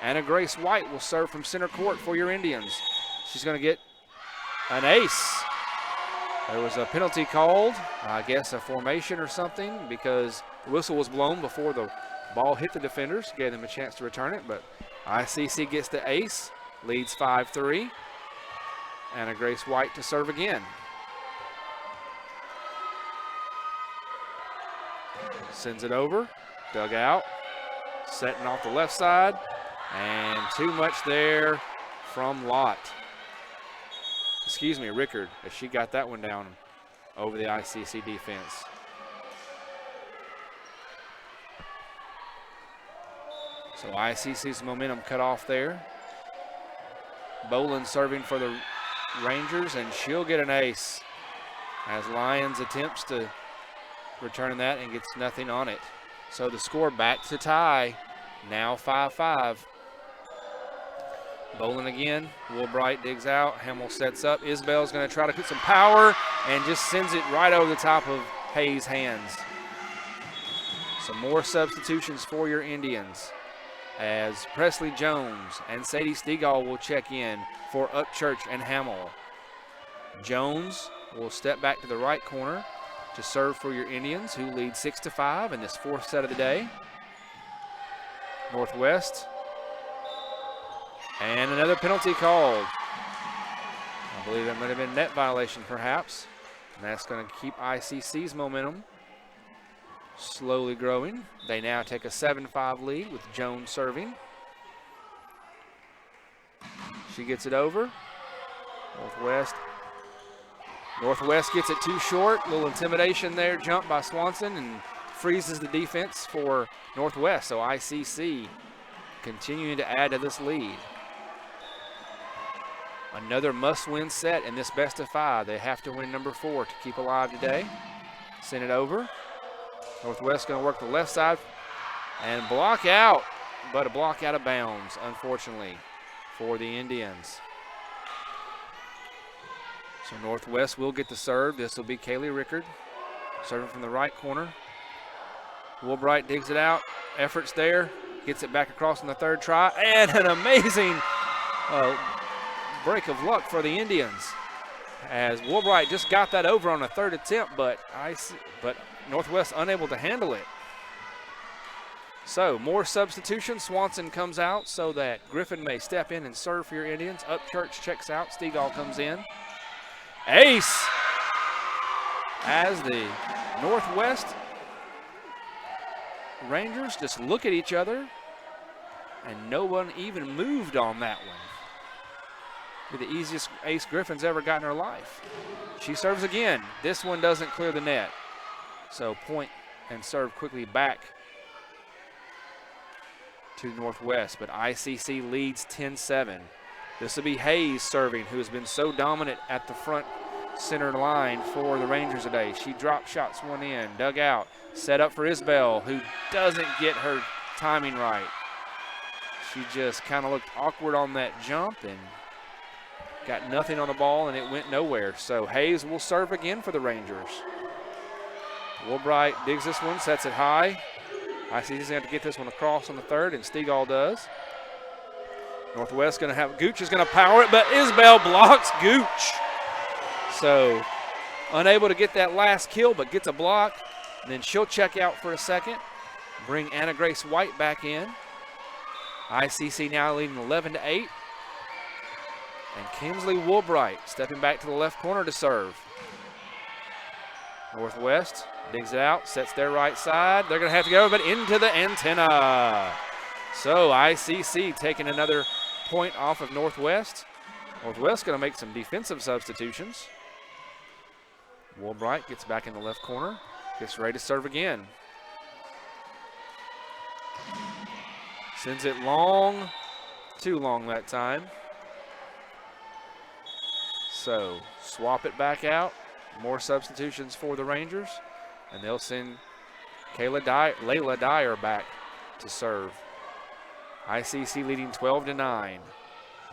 Anna Grace White will serve from center court for your Indians. She's going to get an ace. There was a penalty called, I guess a formation or something, because the whistle was blown before the ball hit the defenders, gave them a chance to return it, but ICC gets the ace, leads 5-3. Anna Grace White to serve again. Sends it over, dug out, setting off the left side, and too much there from Lott. Excuse me, Rickard, as she got that one down over the ICC defense. So ICC's momentum cut off there. Boland serving for the Rangers, and she'll get an ace as Lyons attempts to return that and gets nothing on it. So the score back to tie, now 5-5. Boland again, Woolbright digs out, Hamill sets up. Isbell's going to try to put some power and just sends it right over the top of Hayes' hands. Some more substitutions for your Indians as Presley Jones and Sadie Stegall will check in for Upchurch and Hamill. Jones will step back to the right corner to serve for your Indians, who lead 6-5 in this fourth set of the day. Northwest. And another penalty called. I believe that might have been net violation perhaps. And that's going to keep ICC's momentum slowly growing. They now take a 7-5 lead with Jones serving. She gets it over. Northwest gets it too short. A little intimidation there, jump by Swanson, and freezes the defense for Northwest. So ICC continuing to add to this lead. Another must-win set in this best of 5. They have to win number 4 to keep alive today. Send it over. Northwest going to work the left side and block out, but a block out of bounds, unfortunately, for the Indians. So Northwest will get the serve. This will be Kaylee Rickard serving from the right corner. Woolbright digs it out. Efforts there. Gets it back across on the third try. And an amazing break of luck for the Indians, as Woolbright just got that over on a third attempt, but Northwest unable to handle it. So more substitution. Swanson comes out so that Griffin may step in and serve for your Indians. Upchurch checks out. Stegall comes in. Ace! As the Northwest Rangers just look at each other, and no one even moved on that one. The easiest ace Griffin's ever gotten in her life. She serves again. This one doesn't clear the net. So point and serve quickly back to Northwest, but ICC leads 10-7. This will be Hayes serving, who has been so dominant at the front center line for the Rangers today. She drop shots one in, dug out, set up for Isbell, who doesn't get her timing right. She just kind of looked awkward on that jump and got nothing on the ball, and it went nowhere. So Hayes will serve again for the Rangers. Woolbright digs this one, sets it high. ICC's going to have to get this one across on the third, and Stegall does. Northwest going to have, Gooch is going to power it, but Isbell blocks Gooch. So unable to get that last kill, but gets a block. And then she'll check out for a second, bring Anna Grace White back in. ICC now leading 11-8. And Kinsley Woolbright stepping back to the left corner to serve. Northwest digs it out, sets their right side. They're going to have to go, but into the antenna. So ICC taking another point off of Northwest. Northwest going to make some defensive substitutions. Woolbright gets back in the left corner, gets ready to serve again. Sends it long, too long that time. So swap it back out. More substitutions for the Rangers, and they'll send Layla Dyer back to serve. ICC leading 12-9.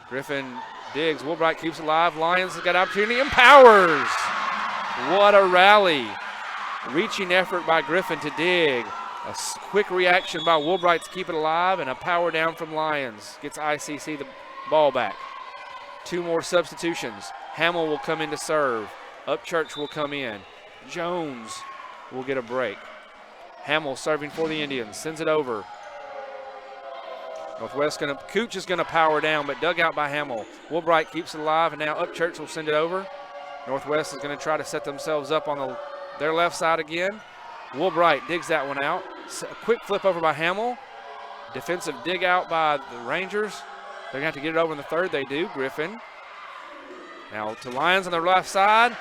Griffin digs. Woolbright keeps alive. Lions has got opportunity and powers. What a rally. Reaching effort by Griffin to dig. A quick reaction by Woolbright to keep it alive, and a power down from Lions. Gets ICC the ball back. Two more substitutions. Hamill will come in to serve. Upchurch will come in. Jones will get a break. Hamill serving for the Indians. Sends it over. Northwest Cooch is gonna power down, but dug out by Hamill. Woolbright keeps it alive, and now Upchurch will send it over. Northwest is gonna try to set themselves up on their left side again. Woolbright digs that one out. A quick flip over by Hamill. Defensive dig out by the Rangers. They're gonna have to get it over in the third. They do. Griffin. Now to Lions on their left side.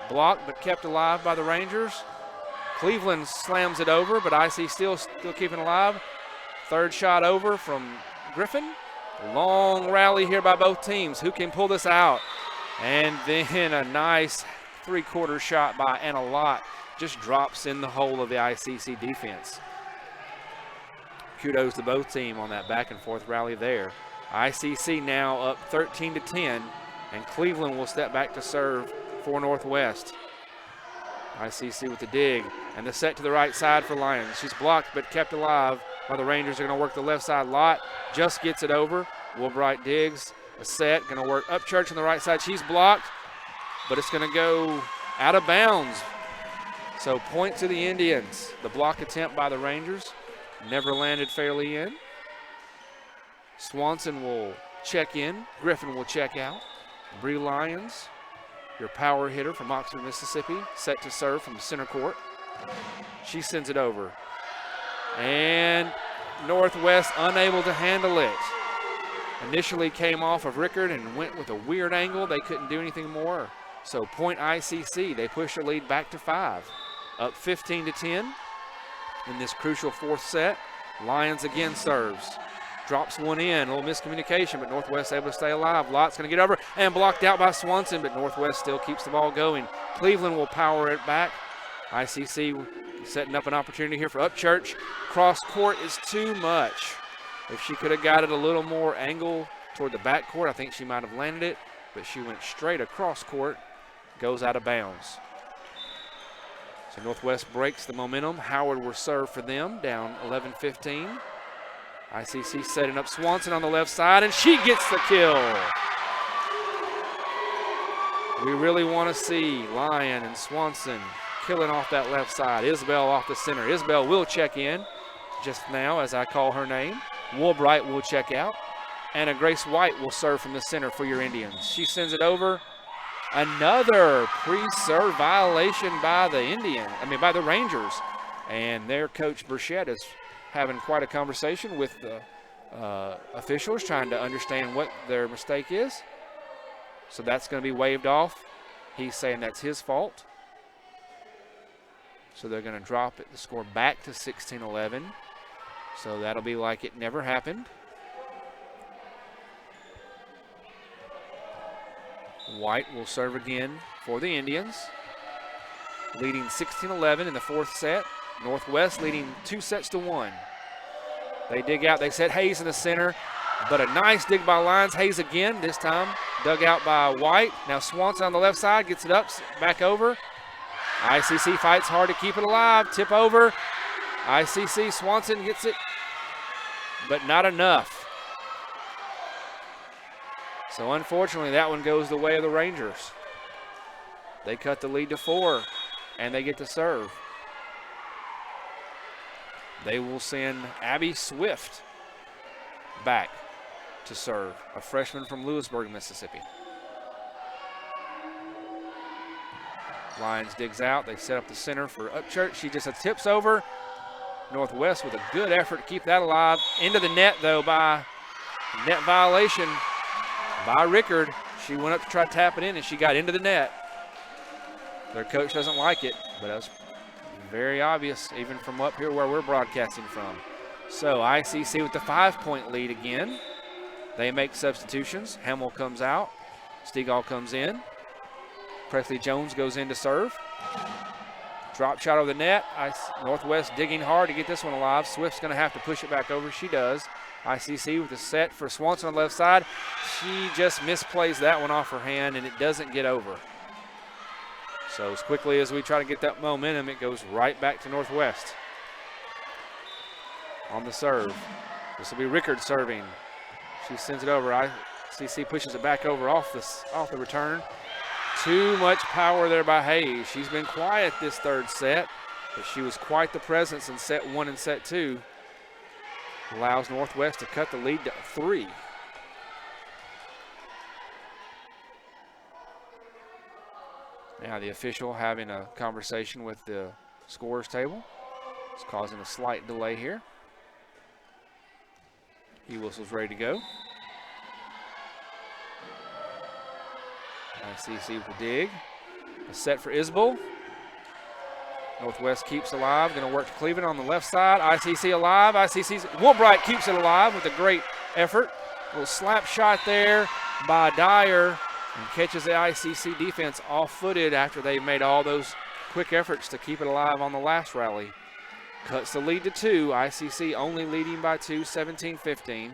Blocked but kept alive by the Rangers. Cleveland slams it over, but IC still keeping alive. Third shot over from Griffin. Long rally here by both teams. Who can pull this out? And then a nice three-quarter shot by Anna Lott just drops in the hole of the ICC defense. Kudos to both teams on that back and forth rally there. ICC now up 13-10, and Cleveland will step back to serve for Northwest. ICC with the dig and the set to the right side for Lions. She's blocked but kept alive while the Rangers are going to work the left side. Lott just gets it over. Woolbright digs. A set, going to work Upchurch on the right side. She's blocked, but it's going to go out of bounds. So point to the Indians. The block attempt by the Rangers never landed fairly in. Swanson will check in. Griffin will check out. Bree Lyons, your power hitter from Oxford, Mississippi, set to serve from center court. She sends it over. And Northwest unable to handle it. Initially came off of Rickard and went with a weird angle. They couldn't do anything more. So point ICC. They push the lead back to 5. Up 15-10 in this crucial fourth set. Lions again serves. Drops one in. A little miscommunication, but Northwest able to stay alive. Lott's going to get over and blocked out by Swanson, but Northwest still keeps the ball going. Cleveland will power it back. ICC setting up an opportunity here for Upchurch. Cross court is too much. If she could have got it a little more angle toward the back court, I think she might have landed it, but she went straight across court goes out of bounds. So Northwest breaks the momentum. Howard will serve for them, down 11-15. ICC setting up Swanson on the left side, and she gets the kill. We really want to see Lyon and Swanson killing off that left side. Isabel off the center. Isabel will check in just now as I call her name. Woolbright will check out. And a Grace White will serve from the center for your Indians. She sends it over. Another pre-serve violation by the Rangers. And their coach Burchett is having quite a conversation with the officials, trying to understand what their mistake is. So that's going to be waved off. He's saying that's his fault. So they're going to drop it, the score back to 16-11. So that'll be like it never happened. White will serve again for the Indians, leading 16-11 in the fourth set. Northwest leading 2-1. They dig out. They set Hayes in the center, but a nice dig by Lyons. Hayes again, this time dug out by White. Now Swanson on the left side gets it up, back over. ICC fights hard to keep it alive. Tip over. ICC, Swanson gets it, but not enough. So unfortunately, that one goes the way of the Rangers. They cut the lead to 4, and they get to serve. They will send Abby Swift back to serve, a freshman from Lewisburg, Mississippi. Lyons digs out. They set up the center for Upchurch. She just tips over. Northwest with a good effort to keep that alive. Into the net, though, by net violation by Rickard. She went up to try to tap it in, and she got into the net. Their coach doesn't like it, but that's very obvious, even from up here where we're broadcasting from. So ICC with the 5-point lead again. They make substitutions. Hamill comes out. Stegall comes in. Presley Jones goes in to serve. Drop shot over the net. Northwest digging hard to get this one alive. Swift's going to have to push it back over. She does. ICC with the set for Swanson on the left side. She just misplays that one off her hand, and it doesn't get over. So as quickly as we try to get that momentum, it goes right back to Northwest. On the serve. This will be Rickard serving. She sends it over. ICC pushes it back over off the return. Too much power there by Hayes. She's been quiet this third set, but she was quite the presence in set 1 and set 2. Allows Northwest to cut the lead to 3. Now the official having a conversation with the scorers table. It's causing a slight delay here. He whistles ready to go. ICC with the dig. A set for Isbell. Northwest keeps alive. Going to work to Cleveland on the left side. ICC alive. Woolbright keeps it alive with a great effort. A little slap shot there by Dyer, and catches the ICC defense off-footed after they made all those quick efforts to keep it alive on the last rally. Cuts the lead to 2. ICC only leading by 2, 17-15.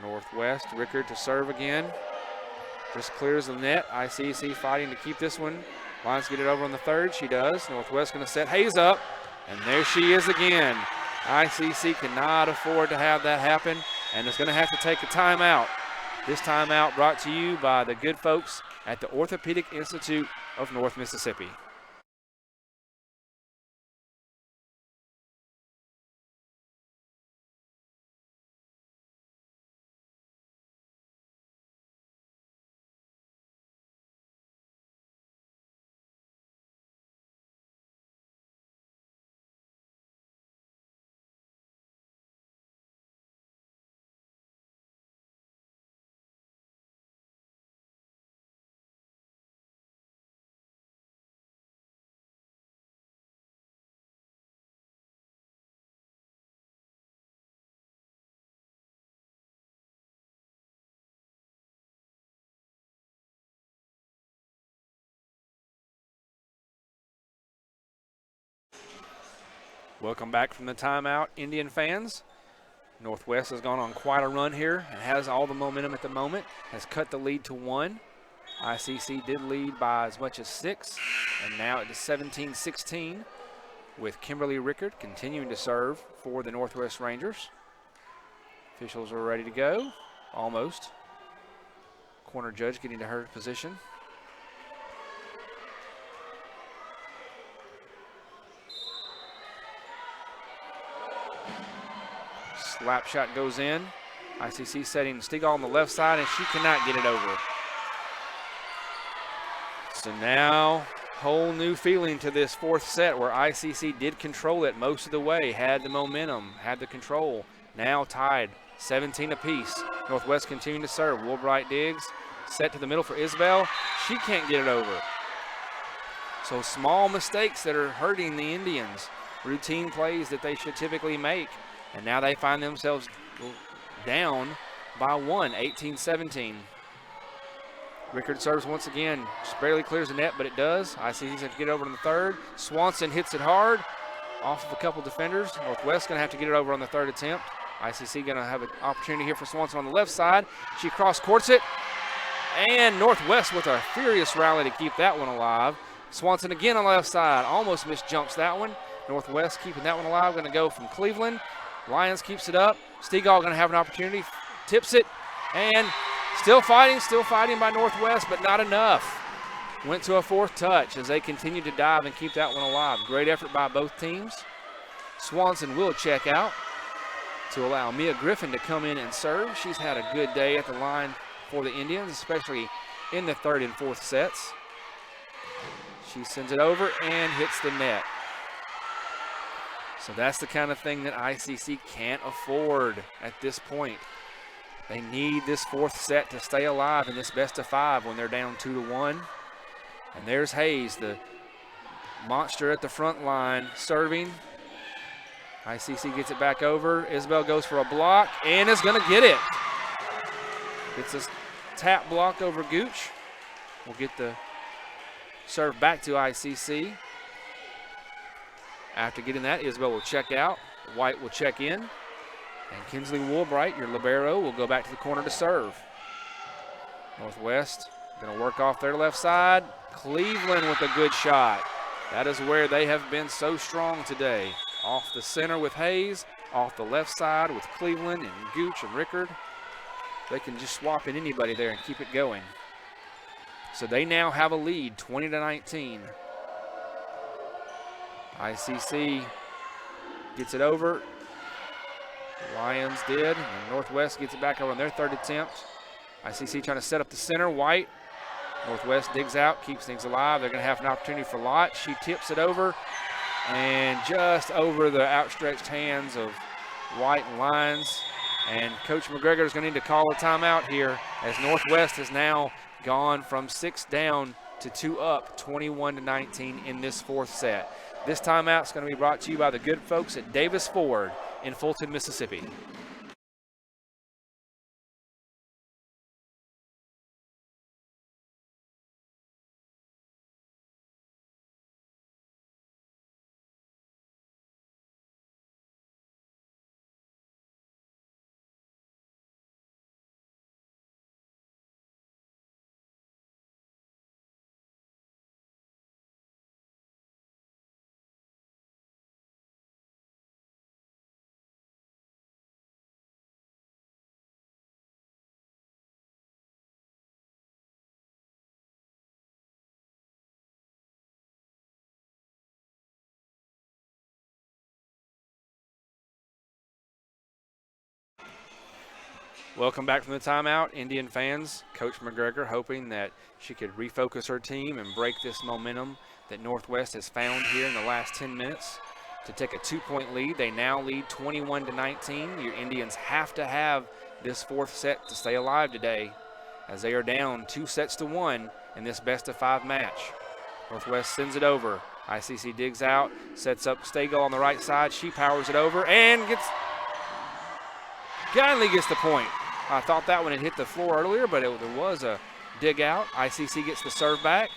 Northwest, Rickard to serve again. Just clears the net. ICC fighting to keep this one. Lyons get it over on the third. She does. Northwest going to set Hayes up. And there she is again. ICC cannot afford to have that happen, and is going to have to take a timeout. This timeout brought to you by the good folks at the Orthopedic Institute of North Mississippi. Welcome back from the timeout, Indian fans. Northwest has gone on quite a run here and has all the momentum at the moment, has cut the lead to 1. ICC did lead by as much as 6, and now it is 17-16 with Kimberly Rickard continuing to serve for the Northwest Rangers. Officials are ready to go, almost. Corner judge getting to her position. Slap shot goes in. ICC setting Stegall on the left side, and she cannot get it over. So now, whole new feeling to this fourth set where ICC did control it most of the way, had the momentum, had the control. Now tied, 17 apiece. Northwest continuing to serve. Woolbright digs, set to the middle for Isabel. She can't get it over. So small mistakes that are hurting the Indians. Routine plays that they should typically make. And now they find themselves down by 1, 18-17. Rickard serves once again, just barely clears the net, but it does. ICC's have to get over in the third. Swanson hits it hard off of a couple defenders. Northwest going to have to get it over on the third attempt. ICC going to have an opportunity here for Swanson on the left side. She cross-courts it, and Northwest with a furious rally to keep that one alive. Swanson again on the left side, almost misjumps that one. Northwest keeping that one alive, going to go from Cleveland. Lyons keeps it up. Stegall going to have an opportunity, tips it, and still fighting by Northwest, but not enough. Went to a fourth touch as they continue to dive and keep that one alive. Great effort by both teams. Swanson will check out to allow Mia Griffin to come in and serve. She's had a good day at the line for the Indians, especially in the third and fourth sets. She sends it over and hits the net. So that's the kind of thing that ICC can't afford at this point. They need this fourth set to stay alive in this best of 5 when they're down 2-1. And there's Hayes, the monster at the front line, serving. ICC gets it back over. Isabel goes for a block and is going to get it. Gets a tap block over Gooch. We'll get the serve back to ICC. After getting that, Isabel will check out. White will check in. And Kinsley Woolbright, your libero, will go back to the corner to serve. Northwest going to work off their left side. Cleveland with a good shot. That is where they have been so strong today. Off the center with Hayes, off the left side with Cleveland and Gooch and Rickard. They can just swap in anybody there and keep it going. So they now have a lead, 20-19. ICC gets it over. Lions did, and Northwest gets it back over on their third attempt. ICC trying to set up the center. White. Northwest digs out, keeps things alive. They're going to have an opportunity for Lott. She tips it over, and just over the outstretched hands of White and Lyons. And Coach McGregor is going to need to call a timeout here as Northwest has now gone from 6 down to 2 up, 21-19 in this fourth set. This timeout is going to be brought to you by the good folks at Davis Ford in Fulton, Mississippi. Welcome back from the timeout, Indian fans. Coach McGregor hoping that she could refocus her team and break this momentum that Northwest has found here in the last 10 minutes to take a 2-point lead. They now lead 21-19. Your Indians have to have this fourth set to stay alive today as they are down 2-1 in this best-of-5 match. Northwest sends it over. ICC digs out, sets up Stegall on the right side. She powers it over and kindly gets the point. I thought that one had hit the floor earlier, but there was a dig out. ICC gets the serve back.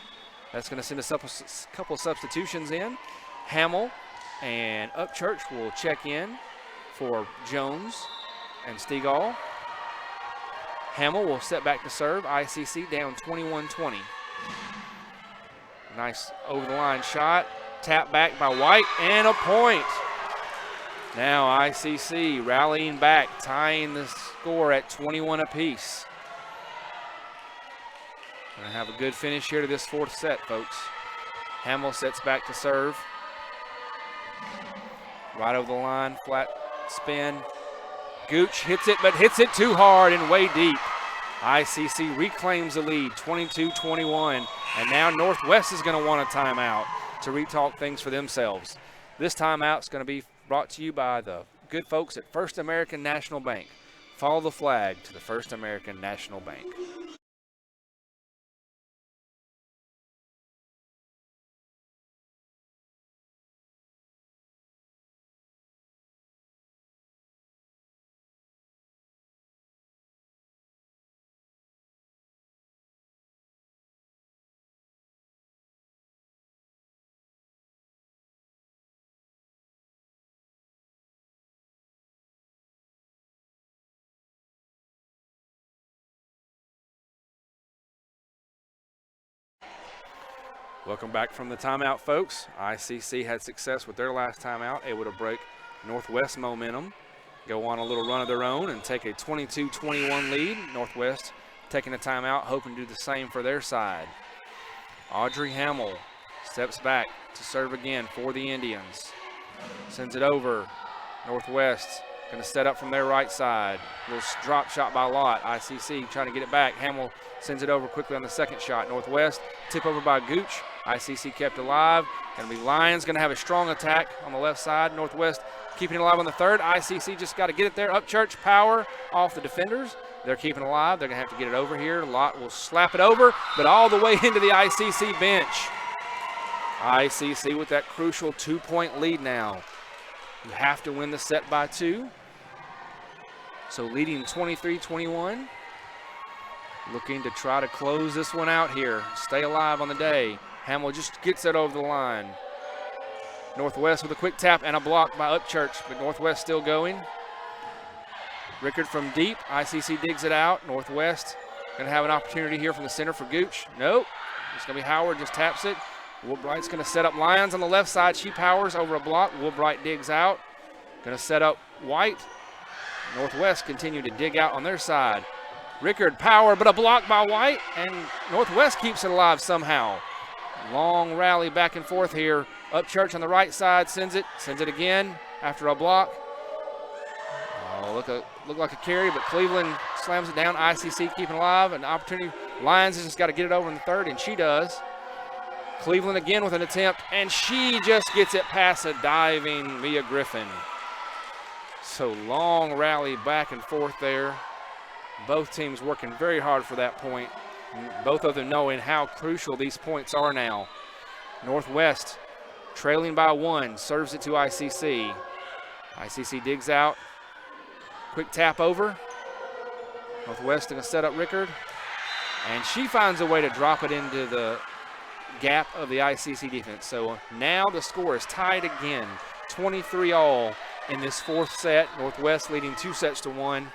That's going to send a couple substitutions in. Hamill and Upchurch will check in for Jones. and Stegall. Hamill will step back to serve. ICC down 21-20. Nice over-the-line shot. Tap back by White, and a point. Now ICC rallying back, tying the score at 21 apiece. Gonna have a good finish here to this fourth set, folks. Hamill sets back to serve. Right over the line, flat spin. Gooch hits it, but hits it too hard and way deep. ICC reclaims the lead, 22-21. And now Northwest is going to want a timeout to retalk things for themselves. This timeout is going to be brought to you by the good folks at First American National Bank. Follow the flag to the First American National Bank. Welcome back from the timeout, folks. ICC had success with their last timeout, able to break Northwest momentum, go on a little run of their own, and take a 22-21 lead. Northwest taking a timeout, hoping to do the same for their side. Audrey Hamill steps back to serve again for the Indians. Sends it over. Northwest going to set up from their right side. Little drop shot by Lott. ICC trying to get it back. Hamill sends it over quickly on the second shot. Northwest tip over by Gooch. ICC kept alive. Going to be Lions going to have a strong attack on the left side. Northwest keeping it alive on the third. ICC just got to get it there. Upchurch power off the defenders. They're keeping it alive. They're going to have to get it over here. Lott will slap it over, but all the way into the ICC bench. ICC with that crucial 2-point lead now. You have to win the set by 2. So leading 23-21. Looking to try to close this one out here. Stay alive on the day. Hamill just gets it over the line. Northwest with a quick tap and a block by Upchurch, but Northwest still going. Rickard from deep. ICC digs it out. Northwest going to have an opportunity here from the center for Gooch. Nope. It's going to be Howard, just taps it. Woodbright's going to set up Lyons on the left side. She powers over a block. Woodbright digs out. Going to set up White. Northwest continue to dig out on their side. Rickard power, but a block by White, and Northwest keeps it alive somehow. Long rally back and forth here. Upchurch on the right side sends it again after a block. Oh, look like a carry, but Cleveland slams it down. ICC keeping alive, an opportunity. Lyons has just got to get it over in the third, and she does. Cleveland again with an attempt, and she just gets it past a diving Mia Griffin. So long rally back and forth there. Both teams working very hard for that point. Both of them knowing how crucial these points are now. Northwest trailing by 1, serves it to ICC. ICC digs out. Quick tap over. Northwest going to set up Rickard. And she finds a way to drop it into the gap of the ICC defense. So now the score is tied again, 23-all in this fourth set. Northwest leading 2-1.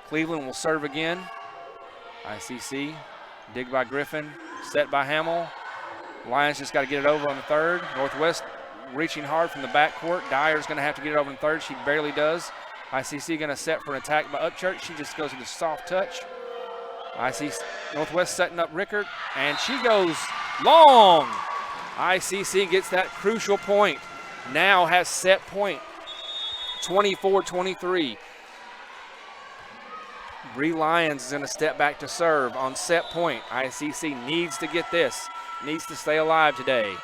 Cleveland will serve again. ICC, dig by Griffin, set by Hamill. Lions just got to get it over on the third. Northwest reaching hard from the backcourt. Dyer's going to have to get it over on the third. She barely does. ICC going to set for an attack by Upchurch. She just goes with a soft touch. ICC Northwest setting up Rickard, and she goes long. ICC gets that crucial point. Now has set point, 24-23. Bree Lyons is going to step back to serve on set point. ICC needs to get this, needs to stay alive today.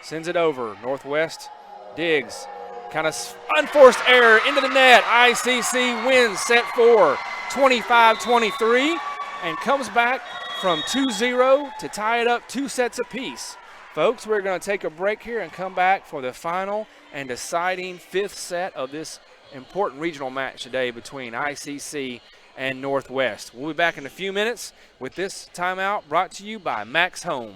Sends it over. Northwest digs. Kind of unforced error into the net. ICC wins set 4, 25-23, and comes back from 2-0 to tie it up 2 sets apiece. Folks, we're going to take a break here and come back for the final and deciding 5th set of this important regional match today between ICC and Northwest. We'll be back in a few minutes with this timeout brought to you by Max Home.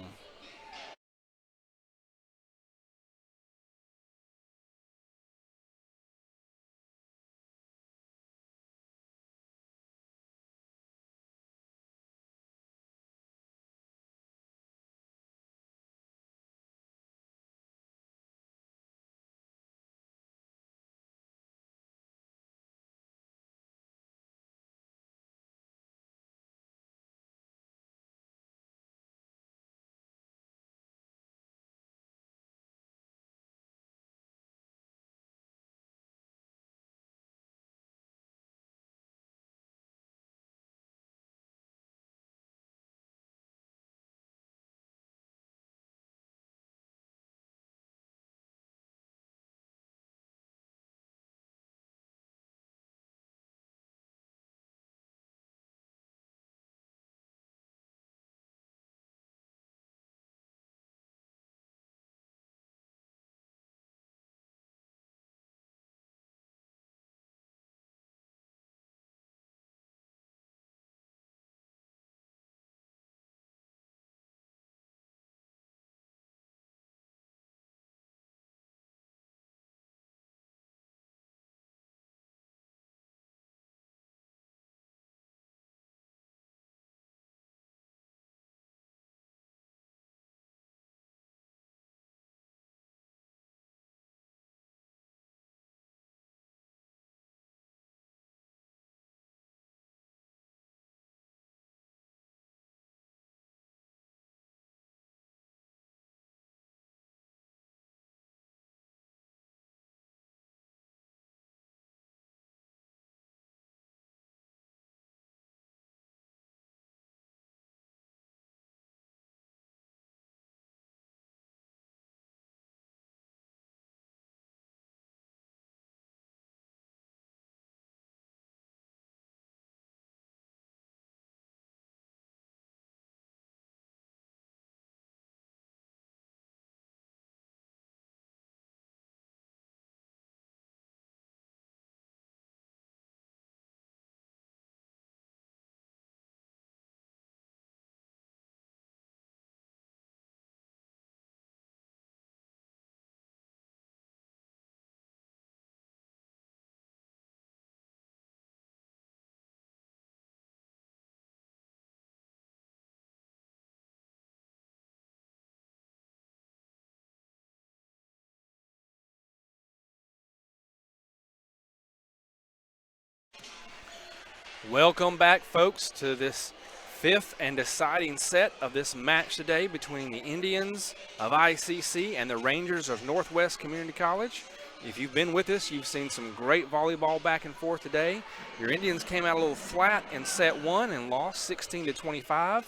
Welcome back, folks, to this fifth and deciding set of this match today between the Indians of ICC and the Rangers of Northwest Community College. If you've been with us, you've seen some great volleyball back and forth today. Your Indians came out a little flat in set one and lost 16-25.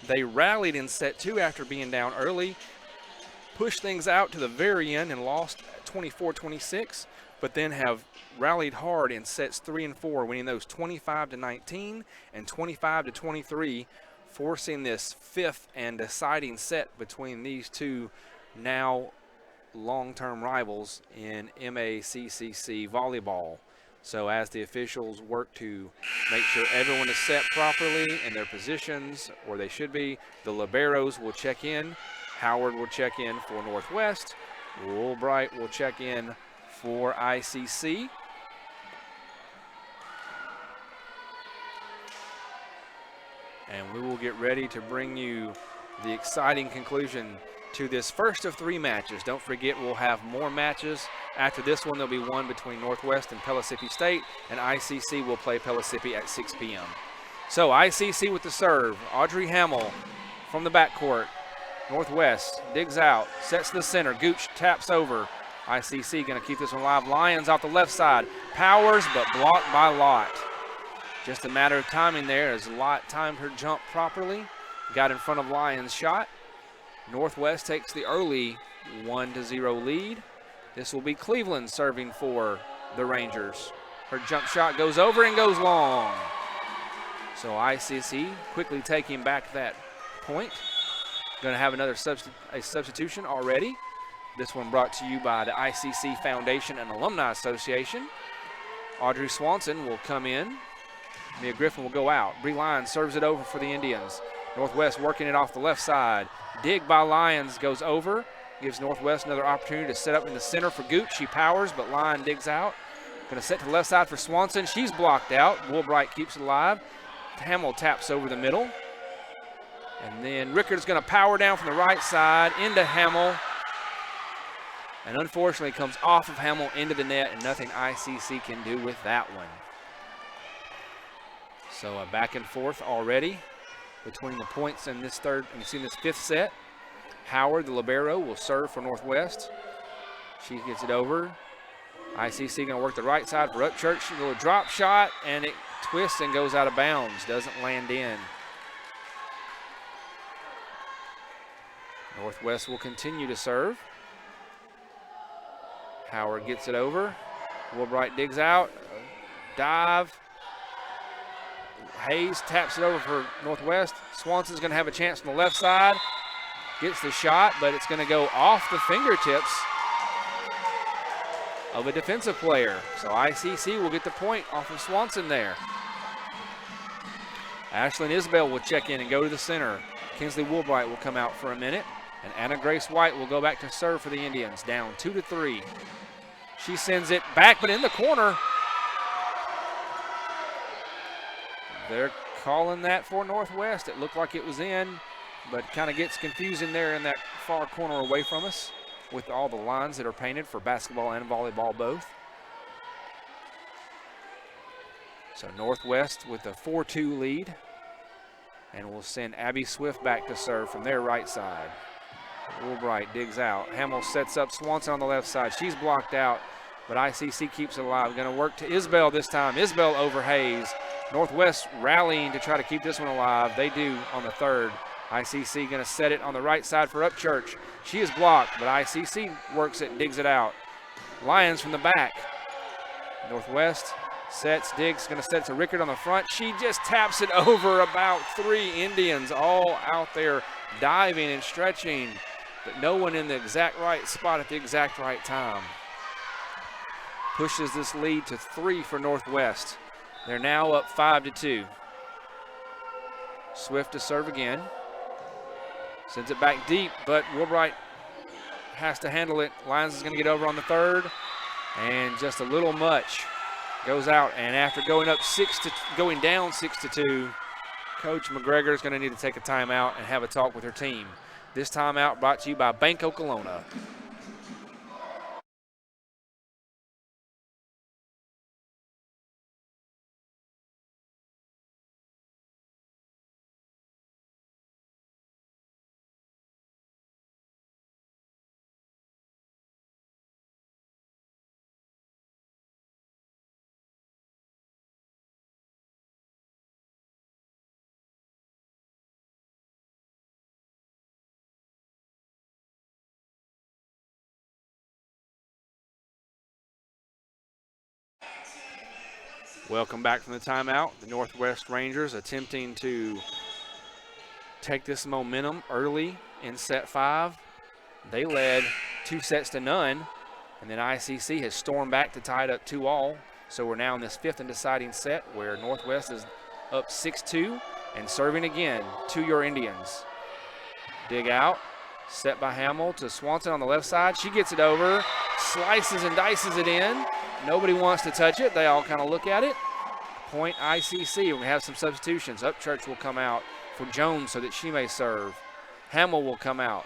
They rallied in set two after being down early, pushed things out to the very end and lost 24-26, but then have rallied hard in sets 3 and 4, winning those 25-19 and 25-23, forcing this fifth and deciding set between these two now long-term rivals in MACCC volleyball. So as the officials work to make sure everyone is set properly in their positions where they should be, the liberos will check in. Howard will check in for Northwest. Woolbright will check in for ICC. And we will get ready to bring you the exciting conclusion to this first of three matches. Don't forget, we'll have more matches. After this one, there'll be one between Northwest and Pellissippi State, and ICC will play Pellissippi at 6 p.m. So ICC with the serve. Audrey Hamill from the backcourt. Northwest digs out, sets the center. Gooch taps over. ICC going to keep this one live. Lyons off the left side. Powers, but blocked by Lott. Just a matter of timing there as Lott timed her jump properly. Got in front of Lyons' shot. Northwest takes the early 1-0 lead. This will be Cleveland serving for the Rangers. Her jump shot goes over and goes long. So ICC quickly taking back that point. Going to have another substitution already. This one brought to you by the ICC Foundation and Alumni Association. Audrey Swanson will come in. Mia Griffin will go out. Bree Lyons serves it over for the Indians. Northwest working it off the left side. Dig by Lyons goes over. Gives Northwest another opportunity to set up in the center for Gooch. She powers, but Lyon digs out. Going to set to the left side for Swanson. She's blocked out. Woolbright keeps it alive. Hamill taps over the middle. And then Rickard's going to power down from the right side into Hamill. And unfortunately comes off of Hamill into the net, and nothing ICC can do with that one. So a back and forth already between the points in this fifth set. Howard, the libero, will serve for Northwest. She gets it over. ICC going to work the right side for Upchurch. A little drop shot, and it twists and goes out of bounds. Doesn't land in. Northwest will continue to serve. Howard gets it over. Woolbright digs out. Dive. Hayes taps it over for Northwest. Swanson's going to have a chance from the left side. Gets the shot, but it's going to go off the fingertips of a defensive player. So ICC will get the point off of Swanson there. Ashlyn Isbell will check in and go to the center. Kinsley Woolbright will come out for a minute. And Anna Grace White will go back to serve for the Indians, down 2-3. She sends it back, but in the corner. They're calling that for Northwest. It looked like it was in, but kind of gets confusing there in that far corner away from us with all the lines that are painted for basketball and volleyball both. So Northwest with a 4-2 lead, and we'll send Abby Swift back to serve from their right side. Woolbright digs out. Hamill sets up Swanson on the left side. She's blocked out, but ICC keeps it alive. Going to work to Isbell this time. Isbell over Hayes. Northwest rallying to try to keep this one alive. They do on the third. ICC going to set it on the right side for Upchurch. She is blocked, but ICC works it and digs it out. Lyons from the back. Northwest sets, digs, going to set it to Rickard on the front. She just taps it over about three Indians all out there diving and stretching, but no one in the exact right spot at the exact right time. Pushes this lead to 3 for Northwest. They're now up 5-2. Swift to serve again. Sends it back deep, but Woolbright has to handle it. Lyons is going to get over on the third, and just a little much. Goes out, and after going down 6-2, Coach McGregor is going to need to take a timeout and have a talk with her team. This timeout brought to you by Banco Kelowna. Welcome back from the timeout. The Northwest Rangers attempting to take this momentum early in set 5. They led 2-0, and then ICC has stormed back to tie it up 2-all. So we're now in this 5th and deciding set where Northwest is up 6-2 and serving again to your Indians. Dig out, set by Hamill to Swanson on the left side. She gets it over, slices and dices it in. Nobody wants to touch it. They all kind of look at it. Point ICC. We have some substitutions. Upchurch will come out for Jones so that she may serve. Hamill will come out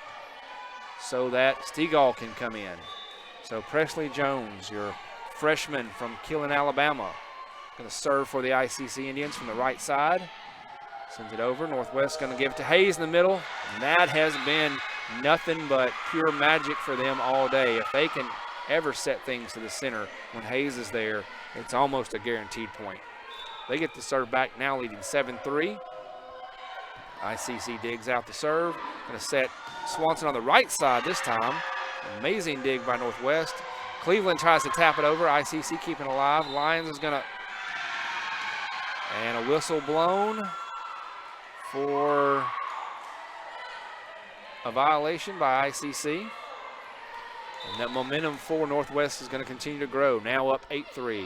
so that Stegall can come in. So Presley Jones, your freshman from Killen, Alabama, going to serve for the ICC Indians from the right side. Sends it over. Northwest going to give it to Hayes in the middle. And that has been nothing but pure magic for them all day. If they can ever set things to the center when Hayes is there, it's almost a guaranteed point. They get the serve back now, leading 7-3. ICC digs out the serve. Going to set Swanson on the right side this time. Amazing dig by Northwest. Cleveland tries to tap it over. ICC keeping alive. Lyons is going to, and a whistle blown for a violation by ICC. And that momentum for Northwest is going to continue to grow. Now up 8-3.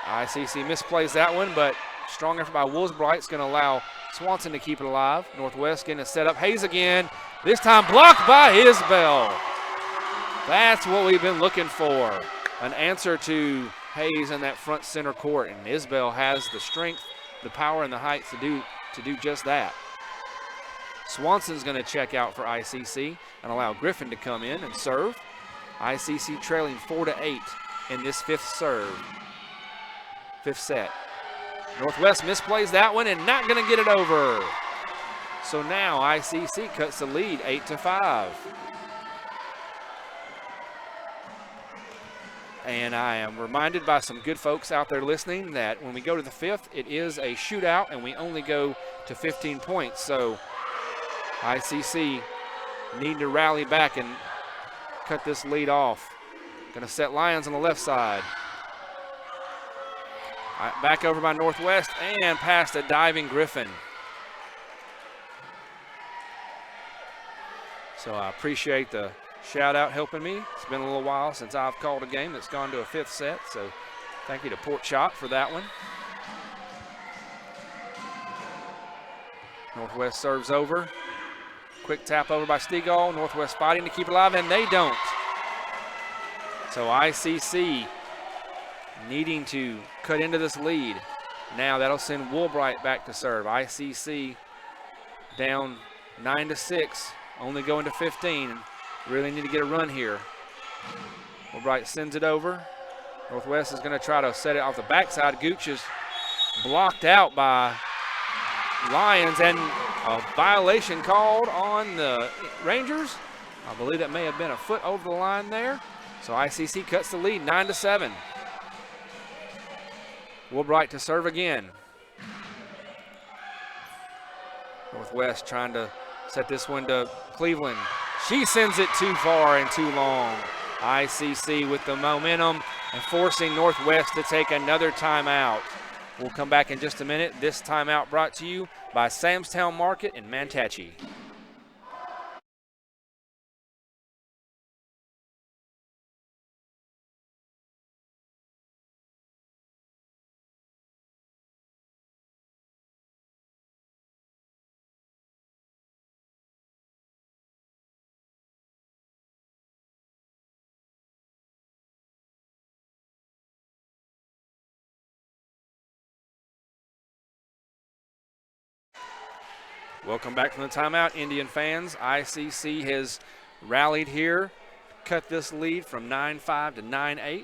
ICC misplays that one, but strong effort by Woolsbright is going to allow Swanson to keep it alive. Northwest getting a set up. Hayes again. This time blocked by Isbell. That's what we've been looking for. An answer to Hayes in that front center court. And Isbell has the strength, the power, and the height to do just that. Swanson's going to check out for ICC and allow Griffin to come in and serve. ICC trailing 4-8 in this 5th serve. 5th set. Northwest misplays that one and not going to get it over. So now ICC cuts the lead 8-5. And I am reminded by some good folks out there listening that when we go to the 5th, it is a shootout and we only go to 15 points. So ICC need to rally back and cut this lead off. Going to set Lyons on the left side. Back over by Northwest and past a diving Griffin. So I appreciate the shout out helping me. It's been a little while since I've called a game that's gone to a 5th set. So thank you to Port Chop for that one. Northwest serves over. Quick tap over by Stegall. Northwest fighting to keep it alive, and they don't. So ICC needing to cut into this lead. Now that'll send Woolbright back to serve. ICC down 9-6, only going to 15. Really need to get a run here. Woolbright sends it over. Northwest is going to try to set it off the backside. Gooch is blocked out by Lyons, and a violation called on the Rangers. I believe that may have been a foot over the line there. So ICC cuts the lead 9-7. Woolbright to serve again. Northwest trying to set this one to Cleveland. She sends it too far and too long. ICC with the momentum and forcing Northwest to take another timeout. We'll come back in just a minute. This timeout brought to you by Samstown Market in Mantachie. Welcome back from the timeout, Indian fans. ICC has rallied here, cut this lead from 9-5 to 9-8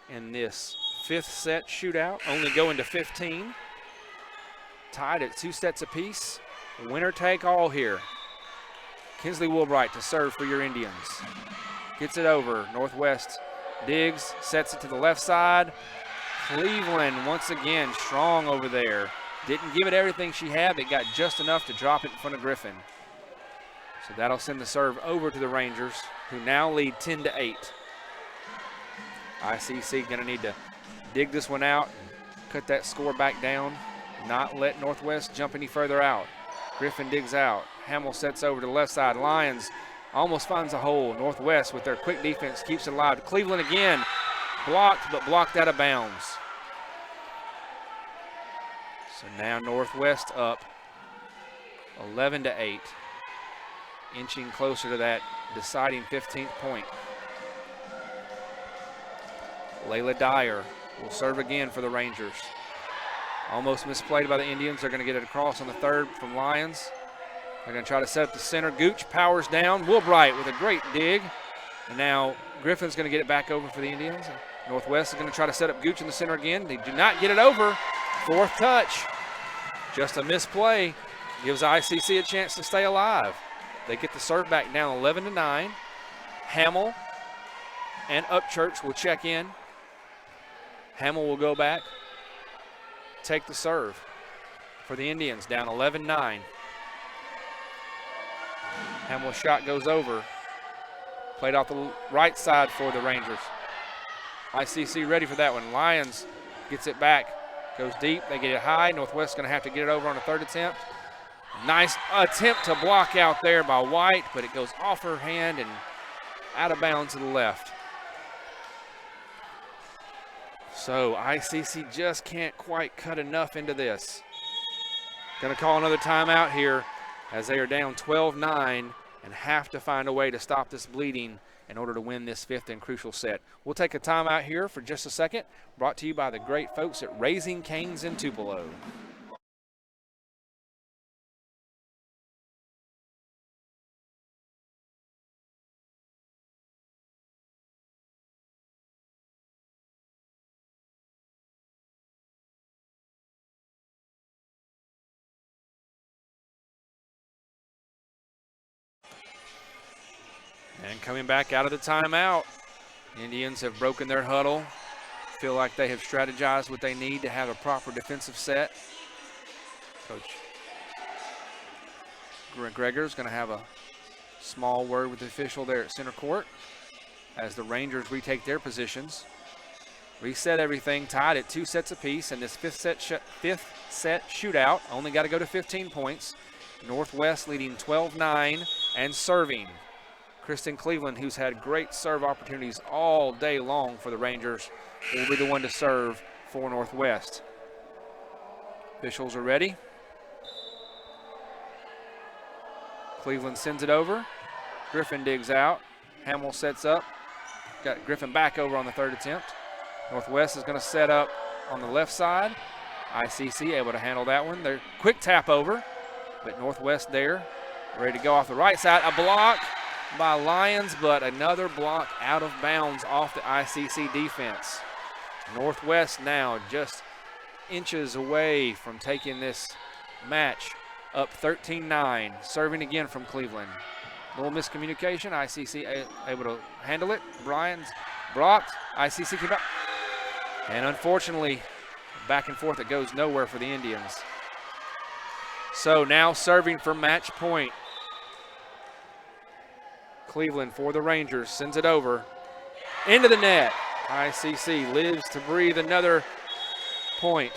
in this 5th set shootout, only going to 15. Tied at 2 sets apiece. Winner take all here. Kinsley Woolbright to serve for your Indians. Gets it over. Northwest digs, sets it to the left side. Cleveland once again strong over there. Didn't give it everything she had, but got just enough to drop it in front of Griffin. So that'll send the serve over to the Rangers, who now lead 10-8. ICC going to need to dig this one out, cut that score back down, not let Northwest jump any further out. Griffin digs out. Hamill sets over to the left side. Lions almost finds a hole. Northwest with their quick defense keeps it alive. Cleveland again, blocked, but blocked out of bounds. So now Northwest up 11-8, inching closer to that deciding 15th point. Layla Dyer will serve again for the Rangers. Almost misplayed by the Indians. They're going to get it across on the third from Lions. They're going to try to set up the center. Gooch powers down. Wilbright with a great dig. And now Griffin's going to get it back over for the Indians. Northwest is going to try to set up Gooch in the center again. They do not get it over. Fourth touch. Just a misplay. Gives ICC a chance to stay alive. They get the serve back down 11-9. Hamill and Upchurch will check in. Hamill will go back, take the serve for the Indians, down 11-9. Hamill's shot goes over. Played off the right side for the Rangers. ICC ready for that one. Lions gets it back, goes deep. They get it high. Northwest's going to have to get it over on a third attempt. Nice attempt to block out there by White, but it goes off her hand and out of bounds to the left. So ICC just can't quite cut enough into this. Going to call another timeout here as they are down 12-9 and have to find a way to stop this bleeding in order to win this fifth and crucial set. We'll take a timeout here for just a second, brought to you by the great folks at Raising Cane's in Tupelo. And coming back out of the timeout, Indians have broken their huddle. Feel like they have strategized what they need to have a proper defensive set. Coach Gregor is going to have a small word with the official there at center court as the Rangers retake their positions. Reset everything, tied at 2 sets apiece, and this fifth set shootout only got to go to 15 points. Northwest leading 12-9 and serving. Kristen Cleveland, who's had great serve opportunities all day long for the Rangers, will be the one to serve for Northwest. Officials are ready. Cleveland sends it over. Griffin digs out. Hamill sets up. Got Griffin back over on the third attempt. Northwest is going to set up on the left side. ICC able to handle that one. They're quick tap over, but Northwest there, ready to go off the right side. A block by Lions, but another block out of bounds off the ICC defense. Northwest now just inches away from taking this match up 13-9. Serving again from Cleveland. A little miscommunication. ICC able to handle it. Bryan's blocked. ICC came back. And unfortunately, back and forth it goes nowhere for the Indians. So now serving for match point. Cleveland for the Rangers, sends it over into the net. ICC lives to breathe another point.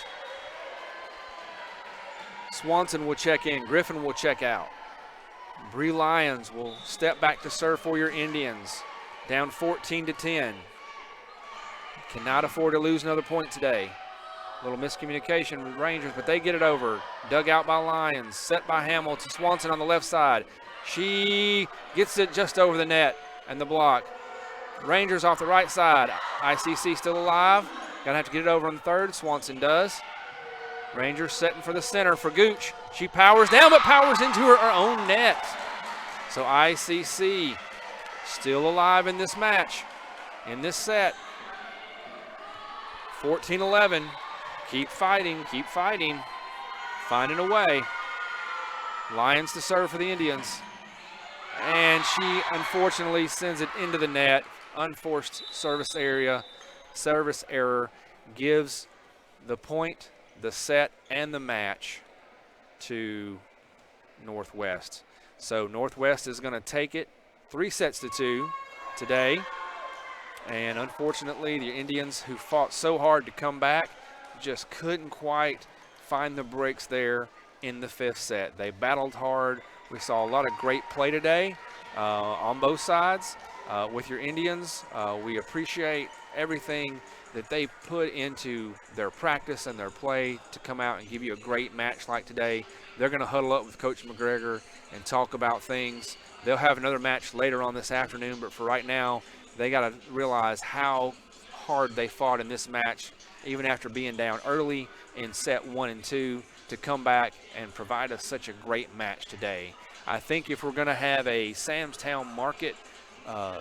Swanson will check in. Griffin will check out. Bree Lyons will step back to serve for your Indians. Down 14-10. Cannot afford to lose another point today. A little miscommunication with Rangers, but they get it over. Dug out by Lyons, set by Hamill to Swanson on the left side. She gets it just over the net and the block. Rangers off the right side. ICC still alive. Gonna have to get it over on the third. Swanson does. Rangers setting for the center for Gooch. She powers down, but powers into her own net. So ICC still alive in this match, in this set. 14-11. Keep fighting, keep fighting. Finding a way. Lions to serve for the Indians. And she unfortunately sends it into the net. Unforced service error gives the point, the set, and the match to Northwest. So Northwest is going to take it 3-2 today And unfortunately, the Indians, who fought so hard to come back, just couldn't quite find the breaks there in the 5th set. They battled hard. We saw a lot of great play today on both sides with your Indians. We appreciate everything that they put into their practice and their play to come out and give you a great match like today. They're going to huddle up with Coach McGregor and talk about things. They'll have another match later on this afternoon, but for right now, they got to realize how hard they fought in this match, even after being down early in set 1 and 2, to come back and provide us such a great match today. I think if we're going to have a Samstown Market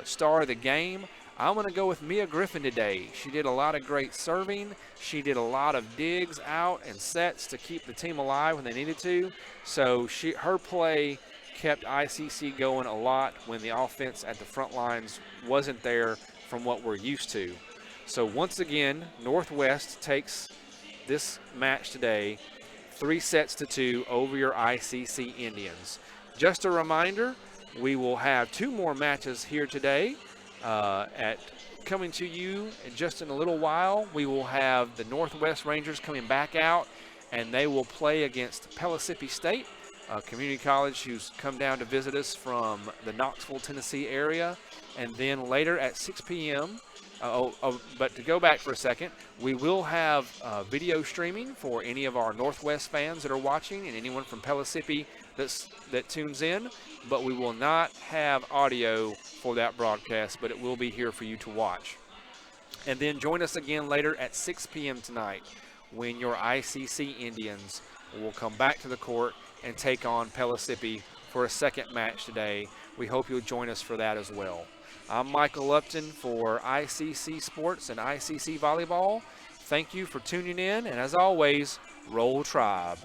star of the game, I'm going to go with Mia Griffin today. She did a lot of great serving. She did a lot of digs out and sets to keep the team alive when they needed to. So her play kept ICC going a lot when the offense at the front lines wasn't there from what we're used to. So once again, Northwest takes this match today 3-2 over your ICC Indians. Just a reminder, we will have 2 more matches here today coming to you just in a little while. We will have the Northwest Rangers coming back out, and they will play against Pellissippi State, a community college who's come down to visit us from the Knoxville, Tennessee area. And then later at 6 p.m., but to go back for a second, we will have video streaming for any of our Northwest fans that are watching and anyone from Pellissippi that tunes in, but we will not have audio for that broadcast, but it will be here for you to watch. And then join us again later at 6 p.m. tonight when your ICC Indians will come back to the court and take on Pellissippi for a second match today. We hope you'll join us for that as well. I'm Michael Upton for ICC Sports and ICC Volleyball. Thank you for tuning in, and as always, Roll Tribe.